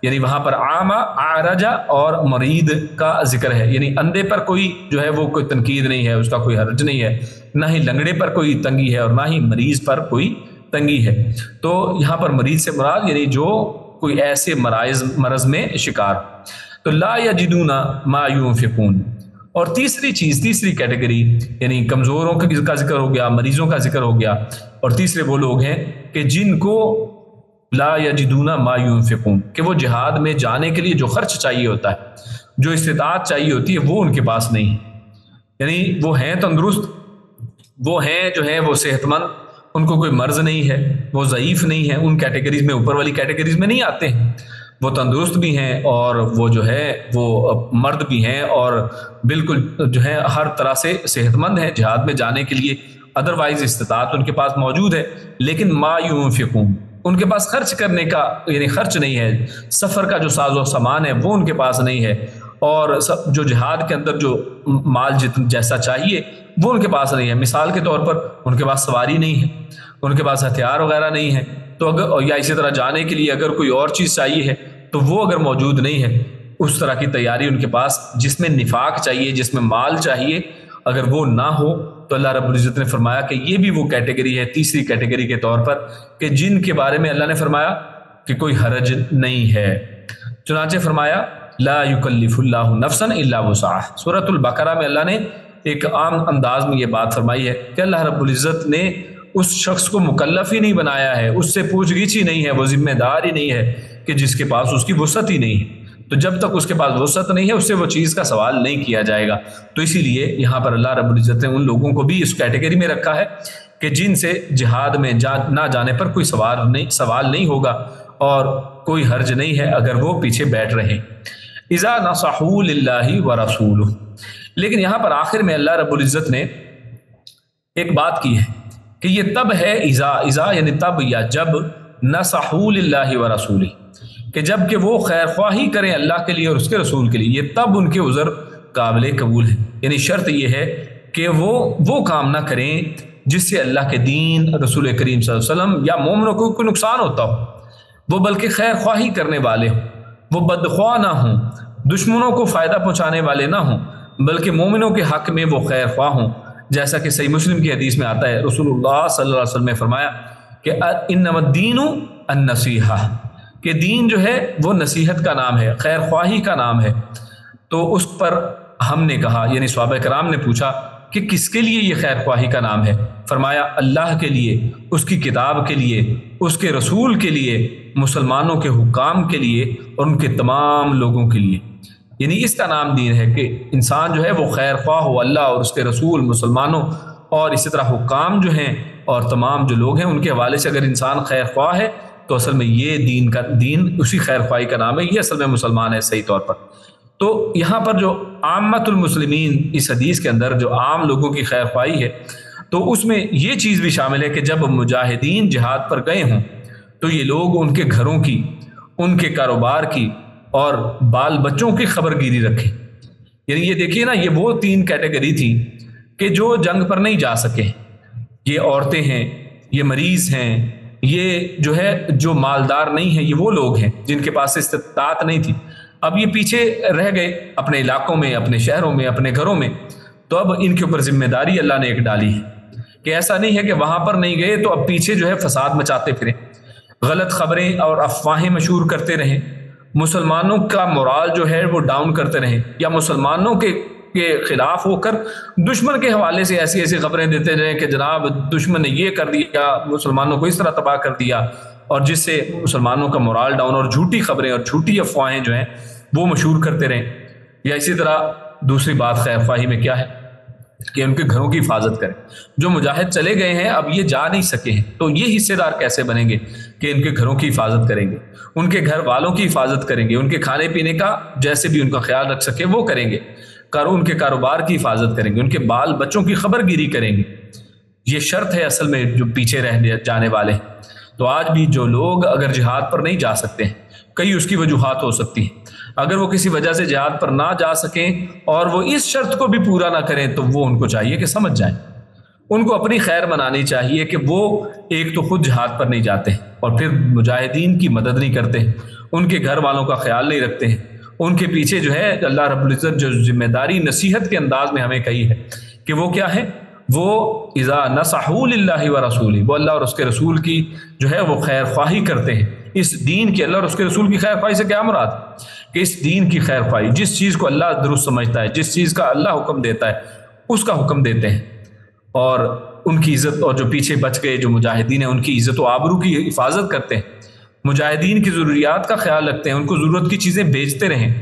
یعنی وہاں پر عامہ، اعرج اور مریض کا ذکر ہے، یعنی اندھے پر کوئی جو ہے وہ کوئی تنقید نہیں ہے، اس کا کوئی حرج نہیں ہے، نہ ہی لنگڑے پر کوئی تنگی ہے اور نہ ہی مریض پر کوئی تنگی ہے۔ تو یہاں پر مریض سے مراد یعنی جو کوئی ایسے مرض میں شکار، تو لا یجدون ما ينفقون۔ اور تیسری کیٹیگری یعنی کمزوروں کا ذکر ہو گیا، مریضوں کا ذکر ہو گیا، اور تیسرے وہ لوگ ہیں کہ جن کو لا یجدون ما ينفقون، کہ وہ جہاد میں جانے کے لیے جو خرچ چاہیے ہوتا ہے، جو استطاعت چاہیے ہوتی ہے، وہ ان کے پاس نہیں ہے، یعنی وہ ہیں تندرست، وہ ہیں جو ہے وہ صحت مند، ان کو کوئی مرض نہیں ہے، وہ ضعیف نہیں ہے، ان کیٹیگریز میں، اوپر والی کیٹیگریز میں نہیں آتے ہیں، وہ تندرست بھی ہیں اور وہ جو ہے وہ مرد بھی ہیں اور بالکل جو ہے ہر طرح سے صحت مند ہیں جہاد میں جانے کے لیے، ادروائز استطاعت ان کے پاس موجود ہے، لیکن ما ينفقون، ان کے پاس خرچ کرنے کا یعنی خرچ نہیں ہے، سفر کا جو ساز و سامان ہے وہ ان کے پاس نہیں ہے، اور جو جہاد کے اندر جو مال جیسا چاہیے وہ ان کے پاس نہیں ہے۔ مثال کے طور پر ان کے پاس سواری نہیں ہے، ان کے پاس ہتھیار وغیرہ نہیں ہے، تو اگر یا اسی طرح جانے کے لیے اگر کوئی اور چیز چاہیے ہے تو وہ اگر موجود نہیں ہے، اس طرح کی تیاری ان کے پاس جس میں نفاق چاہیے، جس میں مال چاہیے، اگر وہ نہ ہو تو اللہ رب العزت نے فرمایا کہ یہ بھی وہ کیٹیگری ہے تیسری کیٹیگری کے طور پر کہ جن کے بارے میں اللہ نے فرمایا کہ کوئی حرج نہیں ہے۔ چنانچہ فرمایا لا یکلف اللہ نفسا الا وسعها۔ سورۃ البقرہ میں اللہ نے ایک عام انداز میں یہ بات فرمائی ہے کہ اللہ رب العزت نے اس شخص کو مکلف ہی نہیں بنایا ہے، اس سے پوچھ گچھ ہی نہیں ہے، وہ ذمہ دار ہی نہیں ہے کہ جس کے پاس اس کی وسعت ہی نہیں ہے، تو جب تک اس کے پاس وسعت نہیں ہے اس سے وہ چیز کا سوال نہیں کیا جائے گا۔ تو اسی لیے یہاں پر اللہ رب العزت نے ان لوگوں کو بھی اس کیٹیگری میں رکھا ہے کہ جن سے جہاد میں نہ جانے پر کوئی سوال نہیں ہوگا اور کوئی حرج نہیں ہے اگر وہ پیچھے بیٹھ رہے۔ اذا نصحوا للہ ورسولہ، لیکن یہاں پر آخر میں اللہ رب العزت نے ایک بات کی ہے کہ یہ تب ہے اذا یعنی تب یا جب نصحوا للہ ورسولہ، کہ جب کہ وہ خیر خواہی کریں اللہ کے لیے اور اس کے رسول کے لیے، یہ تب ان کے عذر قابل قبول ہے، یعنی شرط یہ ہے کہ وہ کام نہ کریں جس سے اللہ کے دین، رسول کریم صلی اللہ علیہ وسلم یا مومنوں کو کوئی نقصان ہوتا ہو، وہ بلکہ خیر خواہی کرنے والے ہوں، وہ بدخواہ نہ ہوں، دشمنوں کو فائدہ پہنچانے والے نہ ہوں، بلکہ مومنوں کے حق میں وہ خیر خواہ ہوں، جیسا کہ صحیح مسلم کی حدیث میں آتا ہے، رسول اللہ صلی اللہ علیہ وسلم نے فرمایا کہ انما الدین النصیحہ، کہ دین جو ہے وہ نصیحت کا نام ہے، خیر خواہی کا نام ہے۔ تو اس پر ہم نے کہا، یعنی صحابہ کرام نے پوچھا کہ کس کے لیے یہ خیر خواہی کا نام ہے؟ فرمایا اللہ کے لیے، اس کی کتاب کے لیے، اس کے رسول کے لیے، مسلمانوں کے حکام کے لیے اور ان کے تمام لوگوں کے لیے۔ یعنی اس کا نام دین ہے کہ انسان جو ہے وہ خیر خواہ ہو اللہ اور اس کے رسول، مسلمانوں اور اسی طرح حکام جو ہیں اور تمام جو لوگ ہیں ان کے حوالے سے اگر انسان خیر خواہ ہے تو اصل میں یہ دین اسی خیر خواہی کا نام ہے، یہ اصل میں مسلمان ہے صحیح طور پر۔ تو یہاں پر جو عامت المسلمین اس حدیث کے اندر جو عام لوگوں کی خیر خواہی ہے تو اس میں یہ چیز بھی شامل ہے کہ جب مجاہدین جہاد پر گئے ہوں تو یہ لوگ ان کے گھروں کی، ان کے کاروبار کی اور بال بچوں کی خبر گیری رکھیں۔ یعنی یہ دیکھیے نا، یہ وہ 3 کیٹیگری تھی کہ جو جنگ پر نہیں جا سکے، یہ عورتیں ہیں، یہ مریض ہیں، یہ جو ہے جو مالدار نہیں ہیں، یہ وہ لوگ ہیں جن کے پاس استطاعت نہیں تھی۔ اب یہ پیچھے رہ گئے اپنے علاقوں میں، اپنے شہروں میں، اپنے گھروں میں، تو اب ان کے اوپر ذمہ داری اللہ نے ایک ڈالی ہے کہ ایسا نہیں ہے کہ وہاں پر نہیں گئے تو اب پیچھے جو ہے فساد مچاتے پھریں، غلط خبریں اور افواہیں مشہور کرتے رہیں، مسلمانوں کا مورال جو ہے وہ ڈاؤن کرتے رہیں، یا مسلمانوں کے خلاف ہو کر دشمن کے حوالے سے ایسی ایسی خبریں دیتے رہیں کہ جناب دشمن نے یہ کر دیا، مسلمانوں کو اس طرح تباہ کر دیا، اور جس سے مسلمانوں کا مورال ڈاؤن، اور جھوٹی خبریں اور جھوٹی افواہیں جو ہیں وہ مشہور کرتے رہیں۔ یا اسی طرح دوسری بات خیر خواہی میں کیا ہے کہ ان کے گھروں کی حفاظت کریں۔ جو مجاہد چلے گئے ہیں اب یہ جا نہیں سکے ہیں تو یہ حصے دار کیسے بنیں گے کہ ان کے گھروں کی حفاظت کریں گے، ان کے گھر والوں کی حفاظت کریں گے، ان کے کھانے پینے کا جیسے بھی ان کا خیال رکھ سکے وہ کریں گے، ان کے کاروبار کی حفاظت کریں گے، ان کے بال بچوں کی خبر گیری کریں گے۔ یہ شرط ہے اصل میں جو پیچھے رہ جانے والے ہیں۔ تو آج بھی جو لوگ اگر جہاد پر نہیں جا سکتے ہیں، کئی اس کی وجوہات ہو سکتی ہیں، اگر وہ کسی وجہ سے جہاد پر نہ جا سکیں اور وہ اس شرط کو بھی پورا نہ کریں تو وہ ان کو چاہیے کہ سمجھ جائیں، ان کو اپنی خیر منانی چاہیے کہ وہ ایک تو خود جہاد پر نہیں جاتے اور پھر مجاہدین کی مدد نہیں کرتے، ان کے گھر والوں کا خیال نہیں رکھتے ہیں، ان کے پیچھے جو ہے اللہ رب العزت جو ذمہ داری نصیحت کے انداز میں ہمیں کہی ہے کہ وہ کیا ہے، وہ اذا نصحوا للہ ورسولہ، وہ اللہ اور اس کے رسول کی جو ہے وہ خیر خواہی کرتے ہیں۔ اس دین کی اللہ اور اس کے رسول کی خیر خواہی سے کیا مراد؟ کہ اس دین کی خیر خواہی، جس چیز کو اللہ درست سمجھتا ہے، جس چیز کا اللہ حکم دیتا ہے اس کا حکم دیتے ہیں، اور ان کی عزت، اور جو پیچھے بچ گئے جو مجاہدین ہیں ان کی عزت و آبرو کی حفاظت کرتے ہیں، مجاہدین کی ضروریات کا خیال رکھتے ہیں، ان کو ضرورت کی چیزیں بیچتے رہیں،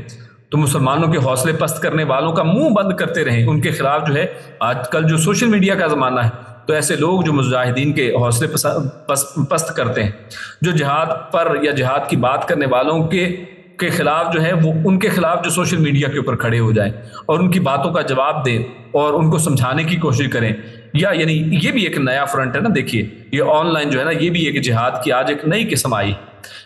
تو مسلمانوں کے حوصلے پست کرنے والوں کا منہ بند کرتے رہیں، ان کے خلاف جو ہے آج کل جو سوشل میڈیا کا زمانہ ہے تو ایسے لوگ جو مجاہدین کے حوصلے پست کرتے ہیں، جو جہاد پر یا جہاد کی بات کرنے والوں کے خلاف جو ہے وہ ان کے خلاف جو سوشل میڈیا کے اوپر کھڑے ہو جائیں اور ان کی باتوں کا جواب دیں اور ان کو سمجھانے کی کوشش کریں، یا یعنی یہ بھی ایک نیا فرنٹ ہے نا۔ دیکھیے یہ آن لائن جو ہے نا، یہ بھی ایک جہاد کی آج ایک نئی قسم آئی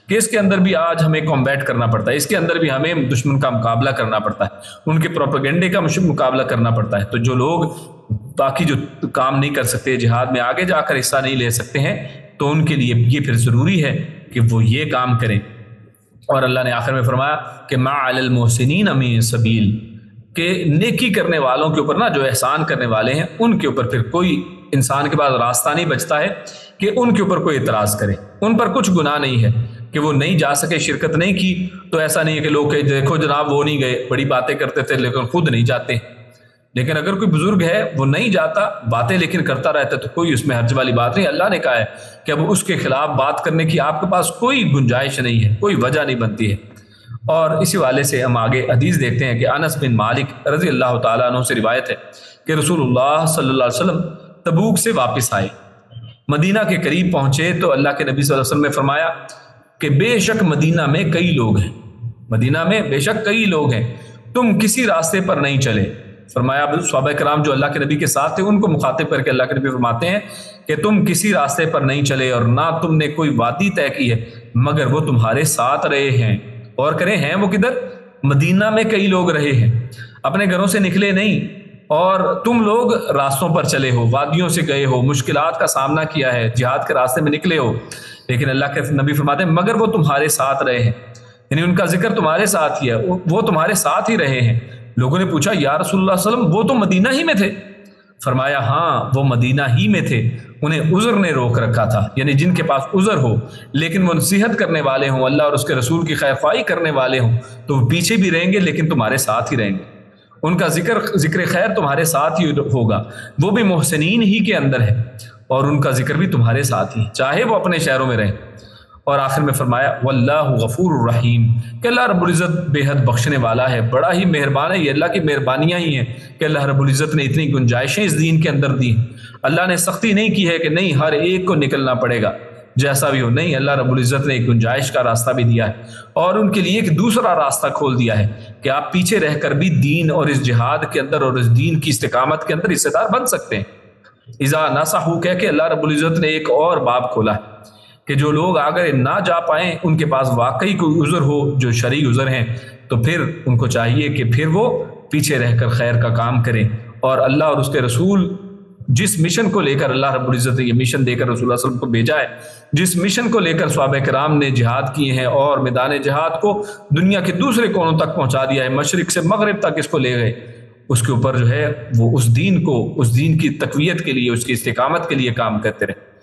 کہ اس کے اندر بھی آج ہمیں کمبیٹ کرنا پڑتا ہے، اس کے اندر بھی ہمیں دشمن کا مقابلہ کرنا پڑتا ہے، ان کے پروپیگنڈے کا مقابلہ کرنا پڑتا ہے۔ تو جو لوگ باقی جو کام نہیں کر سکتے، جہاد میں آگے جا کر حصہ نہیں لے سکتے ہیں، تو ان کے لیے یہ پھر ضروری ہے کہ وہ یہ کام کریں۔ اور اللہ نے آخر میں فرمایا کہ ما علی المحسنین من سبیل، کہ نیکی کرنے والوں کے اوپر نا، جو احسان کرنے والے ہیں ان کے اوپر پھر کوئی انسان کے پاس راستہ نہیں بچتا ہے کہ ان کے اوپر کوئی اعتراض کرے، ان پر کچھ گناہ نہیں ہے کہ وہ نہیں جا سکے، شرکت نہیں کی، تو ایسا نہیں ہے کہ لوگ کہ دیکھو جناب وہ نہیں گئے، بڑی باتیں کرتے تھے لیکن خود نہیں جاتے۔ لیکن اگر کوئی بزرگ ہے وہ نہیں جاتا، باتیں لیکن کرتا رہتا ہے، تو کوئی اس میں حرج والی بات نہیں۔ اللہ نے کہا ہے کہ اب اس کے خلاف بات کرنے کی آپ کے پاس کوئی گنجائش نہیں ہے، کوئی وجہ نہیں بنتی ہے۔ اور اسی والے سے ہم آگے حدیث دیکھتے ہیں کہ انس بن مالک رضی اللہ تعالیٰ عنہ سے روایت ہے کہ رسول اللہ صلی اللہ علیہ وسلم تبوک سے واپس آئے، مدینہ کے قریب پہنچے تو اللہ کے نبی صلی اللہ علیہ وسلم نے فرمایا کہ بے شک مدینہ میں کئی لوگ ہیں، مدینہ میں بے شک کئی لوگ ہیں، تم کسی راستے پر نہیں چلے۔ فرمایا صحابہ کرام جو اللہ کے نبی کے ساتھ تھے ان کو مخاطب کر کے اللہ کے نبی فرماتے ہیں کہ تم کسی راستے پر نہیں چلے اور نہ تم نے کوئی وادی طے کی ہے مگر وہ تمہارے ساتھ رہے ہیں۔ اور کریں ہیں وہ کدھر؟ مدینہ میں کئی لوگ رہے ہیں، اپنے گھروں سے نکلے نہیں، اور تم لوگ راستوں پر چلے ہو، وادیوں سے گئے ہو، مشکلات کا سامنا کیا ہے، جہاد کے راستے میں نکلے ہو، لیکن اللہ کے نبی فرماتے ہیں مگر وہ تمہارے ساتھ رہے ہیں، یعنی ان کا ذکر تمہارے ساتھ ہی ہے، وہ تمہارے ساتھ ہی رہے ہیں۔ لوگوں نے پوچھا یا رسول اللہ صلی اللہ علیہ وسلم وہ تو مدینہ ہی میں تھے؟ فرمایا ہاں وہ مدینہ ہی میں تھے، انہیں عذر نے روک رکھا تھا، یعنی جن کے پاس عذر ہو لیکن وہ نصیحت کرنے والے ہوں، اللہ اور اس کے رسول کی خیر خواہی کرنے والے ہوں، تو وہ پیچھے بھی رہیں گے لیکن تمہارے ساتھ ہی رہیں گے۔ ان کا ذکر خیر تمہارے ساتھ ہی ہوگا، وہ بھی محسنین ہی کے اندر ہے، اور ان کا ذکر بھی تمہارے ساتھ ہی، چاہے وہ اپنے شہروں میں رہیں۔ اور آخر میں فرمایا واللہ غفور الرحیم، کہ اللہ رب العزت بے حد بخشنے والا ہے، بڑا ہی مہربان ہے۔ یہ اللہ کی مہربانیاں ہی ہیں کہ اللہ رب العزت نے اتنی گنجائشیں اس دین کے اندر دی۔ اللہ نے سختی نہیں کی ہے کہ نہیں ہر ایک کو نکلنا پڑے گا جیسا بھی ہو، نہیں، اللہ رب العزت نے ایک گنجائش کا راستہ بھی دیا ہے، اور ان کے لیے ایک دوسرا راستہ کھول دیا ہے کہ آپ پیچھے رہ کر بھی دین اور اس جہاد کے اندر اور اس دین کی استقامت کے اندر حصے دار بن سکتے ہیں۔ اذا نصحوا کہہ کے اللہ رب العزت نے ایک اور باب کھولا ہے کہ جو لوگ اگر نہ جا پائیں، ان کے پاس واقعی کوئی عذر ہو جو شرعی عذر ہیں، تو پھر ان کو چاہیے کہ پھر وہ پیچھے رہ کر خیر کا کام کریں، اور اللہ اور اس کے رسول جس مشن کو لے کر اللہ رب العزت نے یہ مشن دے کر رسول اللہ صلی اللہ علیہ وسلم کو بھیجا ہے، جس مشن کو لے کر صحابہ کرام نے جہاد کیے ہیں اور میدان جہاد کو دنیا کے دوسرے کونوں تک پہنچا دیا ہے، مشرق سے مغرب تک اس کو لے گئے، اس کے اوپر جو ہے وہ اس دین کی تقویت کے لیے، اس کی استقامت کے لیے کام کرتے رہے۔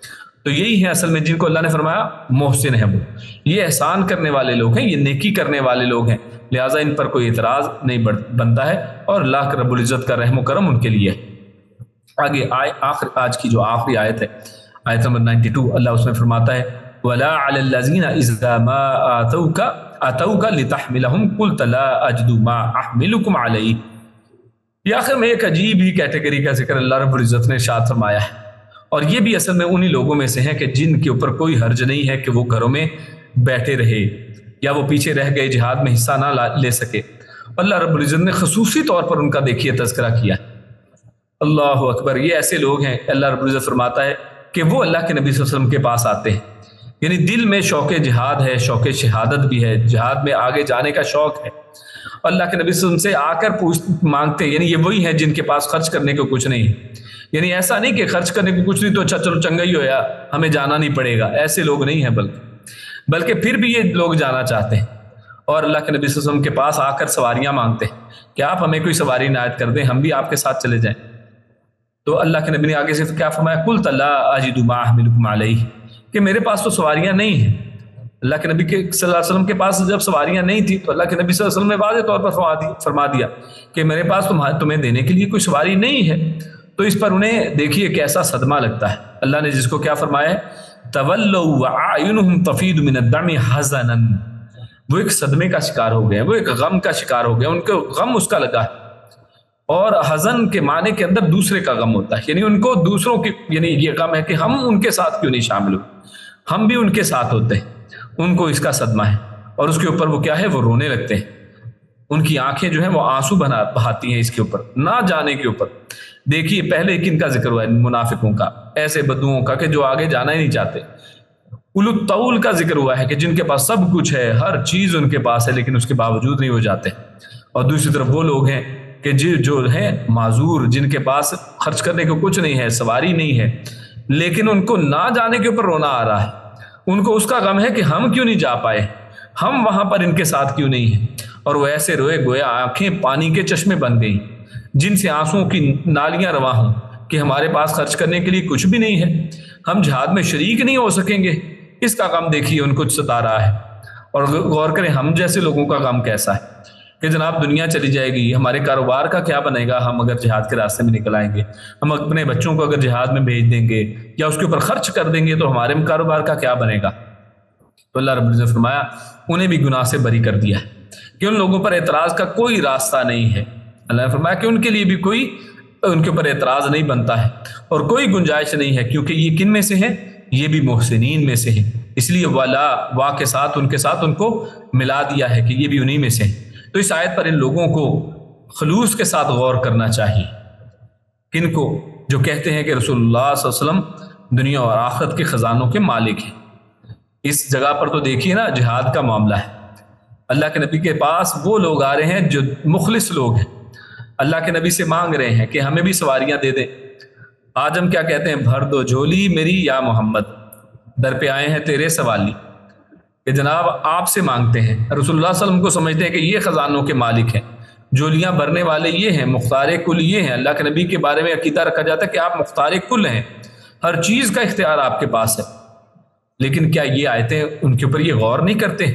تو یہی ہے اصل میں جن کو اللہ نے فرمایا محسن ہے، وہ یہ احسان کرنے والے لوگ ہیں، یہ نیکی کرنے والے لوگ ہیں، لہٰذا ان پر کوئی اعتراض نہیں بنتا ہے، اور اللہ کے رب العزت کا رحم و کرم ان کے لیے ہے۔ آگے آج کی جو آخری آیت ہے، آیت نمبر 92، اللہ اس میں فرماتا ہے وَلَا عَلَى الَّذِينَ إِذَا مَا آتَوْكَ لِتَحْمِلَهُمْ قُلْتَ لَا أَجِدُ مَا أَحْمِلُكُمْ عَلَيْهِ۔ یہ آخر میں ایک عجیب ہی کیٹیگری کا ذکر اللہ رب العزت نے ارشاد فرمایا ہے، اور یہ بھی اصل میں انہی لوگوں میں سے ہیں کہ جن کے اوپر کوئی حرج نہیں ہے کہ وہ گھروں میں بیٹھے رہے یا وہ پیچھے رہ گئے، جہاد میں حصہ نہ لے سکے۔ اللہ رب العزت نے خصوصی طور پر ان کا دیکھیے تذکرہ کیا ہے۔ اللہ اکبر، یہ ایسے لوگ ہیں، اللہ رب العزت فرماتا ہے کہ وہ اللہ کے نبی صلی اللہ علیہ وسلم کے پاس آتے ہیں، یعنی دل میں شوق جہاد ہے، شوق شہادت بھی ہے، جہاد میں آگے جانے کا شوق ہے، اللہ کے نبی صلی اللہ علیہ وسلم سے آ کر مانگتے ہیں، یعنی یہ وہی ہیں جن کے پاس خرچ کرنے کو کچھ نہیں ہے، یعنی ایسا نہیں کہ خرچ کرنے کو کچھ نہیں تو اچھا چلو چنگا ہی ہویا ہمیں جانا نہیں پڑے گا، ایسے لوگ نہیں ہیں، بلکہ پھر بھی یہ لوگ جانا چاہتے ہیں، اور اللہ کے نبی صلی اللہ علیہ وسلم کے پاس آ کر سواریاں مانگتے ہیں کہ آپ ہمیں کوئی سواری عنایت کر دیں، ہم بھی آپ کے ساتھ چلے جائیں۔ تو اللہ کے نبی نے آگے سے کیا فرمایا قُلْتَ لَا أَجِدُ مَا أَحْمِلُكُمْ عَلَيْهِ، کہ میرے پاس تو سواریاں نہیں ہیں۔ اللہ کے نبی صلی اللہ علیہ وسلم کے پاس جب سواریاں نہیں تھی تو اللہ کے نبی صلی اللہ علیہ وسلم نے واضح طور پر فرما دیا کہ میرے پاس تمہیں دینے کے لیے کوئی سواری نہیں ہے۔ تو اس پر انہیں دیکھیے کیسا صدمہ لگتا ہے۔ اللہ نے جس کو کیا فرمایا ہے تَوَلَّوْا وَأَعْيُنُهُمْ تَفِيضُ مِنَ الدَّمِ حَزَنًا، وہ ایک صدمے کا شکار ہو گئے، وہ ایک غم کا شکار ہو گئے، ان کو غم اس کا لگا ہے، اور حزن کے معنی کے اندر دوسرے کا غم ہوتا ہے، یعنی ان کو دوسروں کی، یعنی یہ غم ہے کہ ہم ان کے ساتھ کیوں نہیں شامل ہوئے، ہم بھی ان کے ساتھ ہوتے ہیں، ان کو اس کا صدمہ ہے، اور اس کے اوپر وہ کیا ہے، وہ رونے لگتے ہیں، ان کی آنکھیں جو ہیں وہ آنسو بہاتی ہیں اس کے اوپر، نہ جانے کے اوپر۔ دیکھیے پہلے کن کا ذکر ہوا ہے، منافقوں کا، ایسے بدوؤں کا کہ جو آگے جانا ہی نہیں چاہتے۔ اولو الطول کا ذکر ہوا ہے کہ جن کے پاس سب کچھ ہے، ہر چیز ان کے پاس ہے، لیکن اس کے باوجود نہیں ہو جاتے۔ اور دوسری طرف وہ لوگ ہیں کہ جو ہیں معذور، جن کے پاس خرچ کرنے کو کچھ نہیں ہے، سواری نہیں ہے، لیکن ان کو نہ جانے کے اوپر رونا آ رہا ہے، ان کو اس کا غم ہے کہ ہم کیوں نہیں جا پائے، ہم وہاں پر ان کے ساتھ کیوں نہیں ہیں، اور وہ ایسے روئے گویا آنکھیں پانی کے چشمے بن گئیں، جن سے آنسوں کی نالیاں رواں ہوں کہ ہمارے پاس خرچ کرنے کے لیے کچھ بھی نہیں ہے، ہم جہاد میں شریک نہیں ہو سکیں گے۔ اس کا غم دیکھیے ان کو ستا رہا ہے، اور غور کریں ہم جیسے لوگوں کا غم کیسا ہے کہ جناب دنیا چلی جائے گی، ہمارے کاروبار کا کیا بنے گا، ہم اگر جہاد کے راستے میں نکل آئیں گے، ہم اپنے بچوں کو اگر جہاد میں بھیج دیں گے یا اس کے اوپر خرچ کر دیں گے تو ہمارے کاروبار کا کیا بنے گا۔ تو اللہ رب العزت نے فرمایا انہیں بھی گناہ سے بری کر دیا ہے کہ ان لوگوں پر اعتراض کا کوئی راستہ نہیں ہے۔ اللہ نے فرمایا کہ ان کے لیے بھی کوئی ان کے اوپر اعتراض نہیں بنتا ہے اور کوئی گنجائش نہیں ہے، کیونکہ یہ کن میں سے ہیں، یہ بھی محسنین میں سے ہیں، اس لیے والا وا کے ساتھ ان کو ملا دیا ہے کہ یہ بھی انہی میں سے ہیں۔ تو اس آیت پر ان لوگوں کو خلوص کے ساتھ غور کرنا چاہیے، کن کو، جو کہتے ہیں کہ رسول اللہ صلی اللہ علیہ وسلم دنیا اور آخرت کے خزانوں کے مالک ہیں۔ اس جگہ پر تو دیکھیے نا جہاد کا معاملہ ہے، اللہ کے نبی کے پاس وہ لوگ آ رہے ہیں جو مخلص لوگ ہیں، اللہ کے نبی سے مانگ رہے ہیں کہ ہمیں بھی سواریاں دے دیں۔ آج ہم کیا کہتے ہیں، بھر دو جھولی میری یا محمد، در پہ آئے ہیں تیرے سوالی، کہ جناب آپ سے مانگتے ہیں۔ رسول اللہ صلی اللہ علیہ وسلم کو سمجھتے ہیں کہ یہ خزانوں کے مالک ہیں، جھولیاں بھرنے والے یہ ہیں، مختار کل یہ ہیں۔ اللہ کے نبی کے بارے میں عقیدہ رکھا جاتا ہے کہ آپ مختار کل ہیں، ہر چیز کا اختیار آپ کے پاس ہے، لیکن کیا یہ آیتیں ان کے اوپر یہ غور نہیں کرتے؟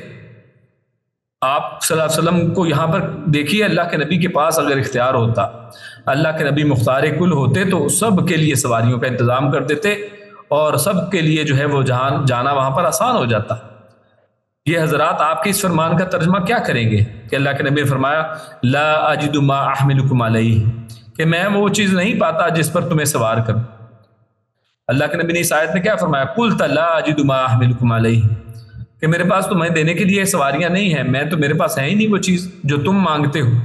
آپ صلی اللہ علیہ وسلم کو یہاں پر دیکھیے، اللہ کے نبی کے پاس اگر اختیار ہوتا، اللہ کے نبی مختار کل ہوتے تو سب کے لیے سواریوں کا انتظام کر دیتے اور سب کے لیے جو ہے وہ جانا وہاں پر آسان ہو جاتا۔ یہ حضرات آپ کے اس فرمان کا ترجمہ کیا کریں گے کہ اللہ کے نبی نے فرمایا لا اجد ما احملکم علیہ، کہ میں وہ چیز نہیں پاتا جس پر تمہیں سوار کروں۔ اللہ کے نبی نے اس آیت میں کیا فرمایا؟ قلت لا اجد ما احملکم علیہ، کہ میرے پاس تمہیں دینے کے لیے سواریاں نہیں ہیں، میں تو میرے پاس ہے ہی نہیں وہ چیز جو تم مانگتے ہو۔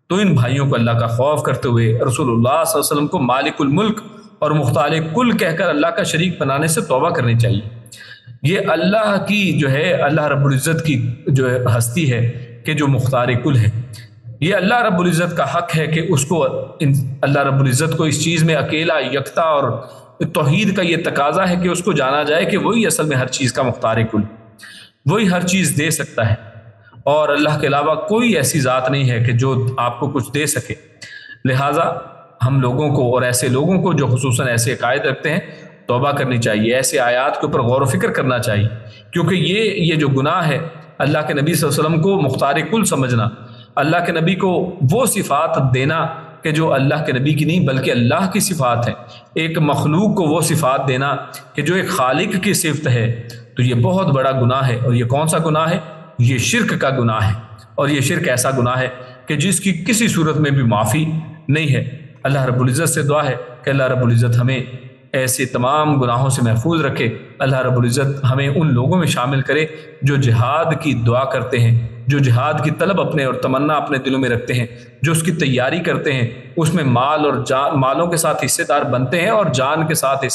تو ان بھائیوں کو اللہ کا خوف کرتے ہوئے رسول اللہ صلی اللہ علیہ وسلم کو مالک الملک اور مختار کل کہہ کر اللہ کا شریک بنانے سے توبہ کرنی چاہیے۔ یہ اللہ کی جو ہے، اللہ رب العزت کی جو ہستی ہے کہ جو مختار کل ہے، یہ اللہ رب العزت کا حق ہے کہ اس کو، اللہ رب العزت کو اس چیز میں اکیلا یکتا اور توحید کا یہ تقاضا ہے کہ اس کو جانا جائے کہ وہی اصل میں ہر چیز کا مختار کل، وہی ہر چیز دے سکتا ہے، اور اللہ کے علاوہ کوئی ایسی ذات نہیں ہے کہ جو آپ کو کچھ دے سکے۔ لہٰذا ہم لوگوں کو اور ایسے لوگوں کو جو خصوصاً ایسے عقائد رکھتے ہیں توبہ کرنی چاہیے، ایسے آیات کے اوپر غور و فکر کرنا چاہیے، کیونکہ یہ جو گناہ ہے، اللہ کے نبی صلی اللہ علیہ وسلم کو مختار کل سمجھنا، اللہ کے نبی کو وہ صفات دینا کہ جو اللہ کے نبی کی نہیں بلکہ اللہ کی صفات ہیں، ایک مخلوق کو وہ صفات دینا کہ جو ایک خالق کی صفت ہے، تو یہ بہت بڑا گناہ ہے۔ اور یہ کون سا گناہ ہے؟ یہ شرک کا گناہ ہے، اور یہ شرک ایسا گناہ ہے کہ جس کی کسی صورت میں بھی معافی نہیں ہے۔ اللہ رب العزت سے دعا ہے کہ اللہ رب العزت ہمیں ایسے تمام گناہوں سے محفوظ رکھے۔ اللہ رب العزت ہمیں ان لوگوں میں شامل کرے جو جہاد کی دعا کرتے ہیں، جو جہاد کی طلب اپنے اور تمنا اپنے دلوں میں رکھتے ہیں، جو اس کی تیاری کرتے ہیں، اس میں مال اور مالوں کے ساتھ حصے دار بنتے ہیں اور جان کے ساتھ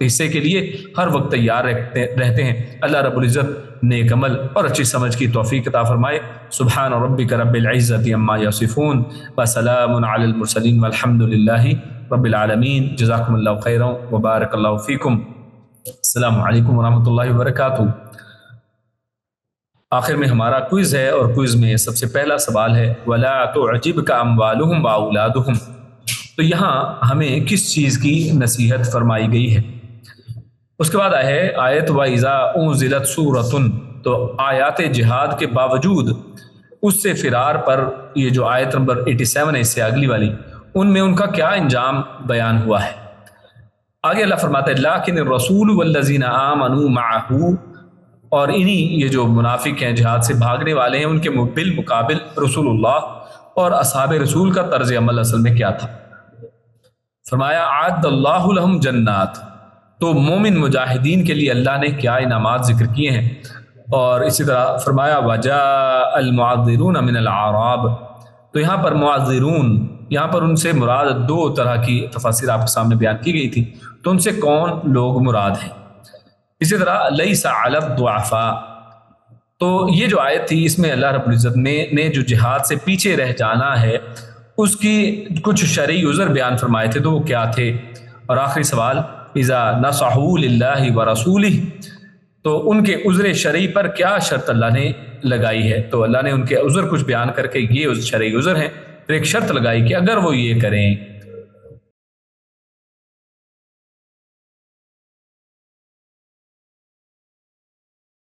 حصے کے لیے ہر وقت تیار رہتے ہیں۔ اللہ رب العزت نیک عمل اور اچھی سمجھ کی توفیق عطا فرمائے۔ سبحان ربک رب العزت عما یصفون وسلام علی المرسلین والحمد للہ رب العالمین۔ جزاکم اللہ خیرا وبارک اللہ فیکم۔ السلام علیکم ورحمۃ اللہ وبرکاتہ۔ آخر میں ہمارا کوئز ہے، اور کوئز میں سب سے پہلا سوال ہے وَلَا تُعْجِبْكَ أَمْوَالُهُمْ وَأَوْلَادُهُمْ، تو یہاں ہمیں کس چیز کی نصیحت فرمائی گئی ہے؟ اس کے بعد ہے آیت وَإِذَا أُنزِلَتْ سُورَةٌ، تو آیات جہاد کے باوجود اس سے فرار پر یہ جو آیت نمبر 87 ہے، اس سے اگلی والی، ان میں ان کا کیا انجام بیان ہوا ہے۔ آگے اللہ فرماتا ہے لَٰكِنِ الرَّسُولُ وَالَّذِينَ آمَنُوا مَعَهُ، اور انہی یہ جو منافق ہیں، جہاد سے بھاگنے والے ہیں، ان کے بالمقابل رسول اللہ اور اصحاب رسول کا طرز عمل اصل میں کیا تھا؟ فرمایا اعد اللہ لہم جنات، تو مومن مجاہدین کے لیے اللہ نے کیا انعامات ذکر کیے ہیں۔ اور اسی طرح فرمایا وجاء المعذرون من الاعراب، تو یہاں پر معذرون، یہاں پر ان سے مراد دو طرح کی تفاسیر آپ کے سامنے بیان کی گئی تھی، تو ان سے کون لوگ مراد ہیں؟ اسی طرح لیس علی الضعفاء، تو یہ جو آیت تھی اس میں اللہ رب العزت نے جو جہاد سے پیچھے رہ جانا ہے اس کی کچھ شرعی عذر بیان فرمائے تھے، تو وہ کیا تھے؟ اور آخری سوال اذا نصحوا للہ ورسولہ، تو ان کے عذر شرعی پر کیا شرط اللہ نے لگائی ہے؟ تو اللہ نے ان کے عذر کچھ بیان کر کے یہ شرعی عذر ہیں، پھر ایک شرط لگائی کہ اگر وہ یہ کریں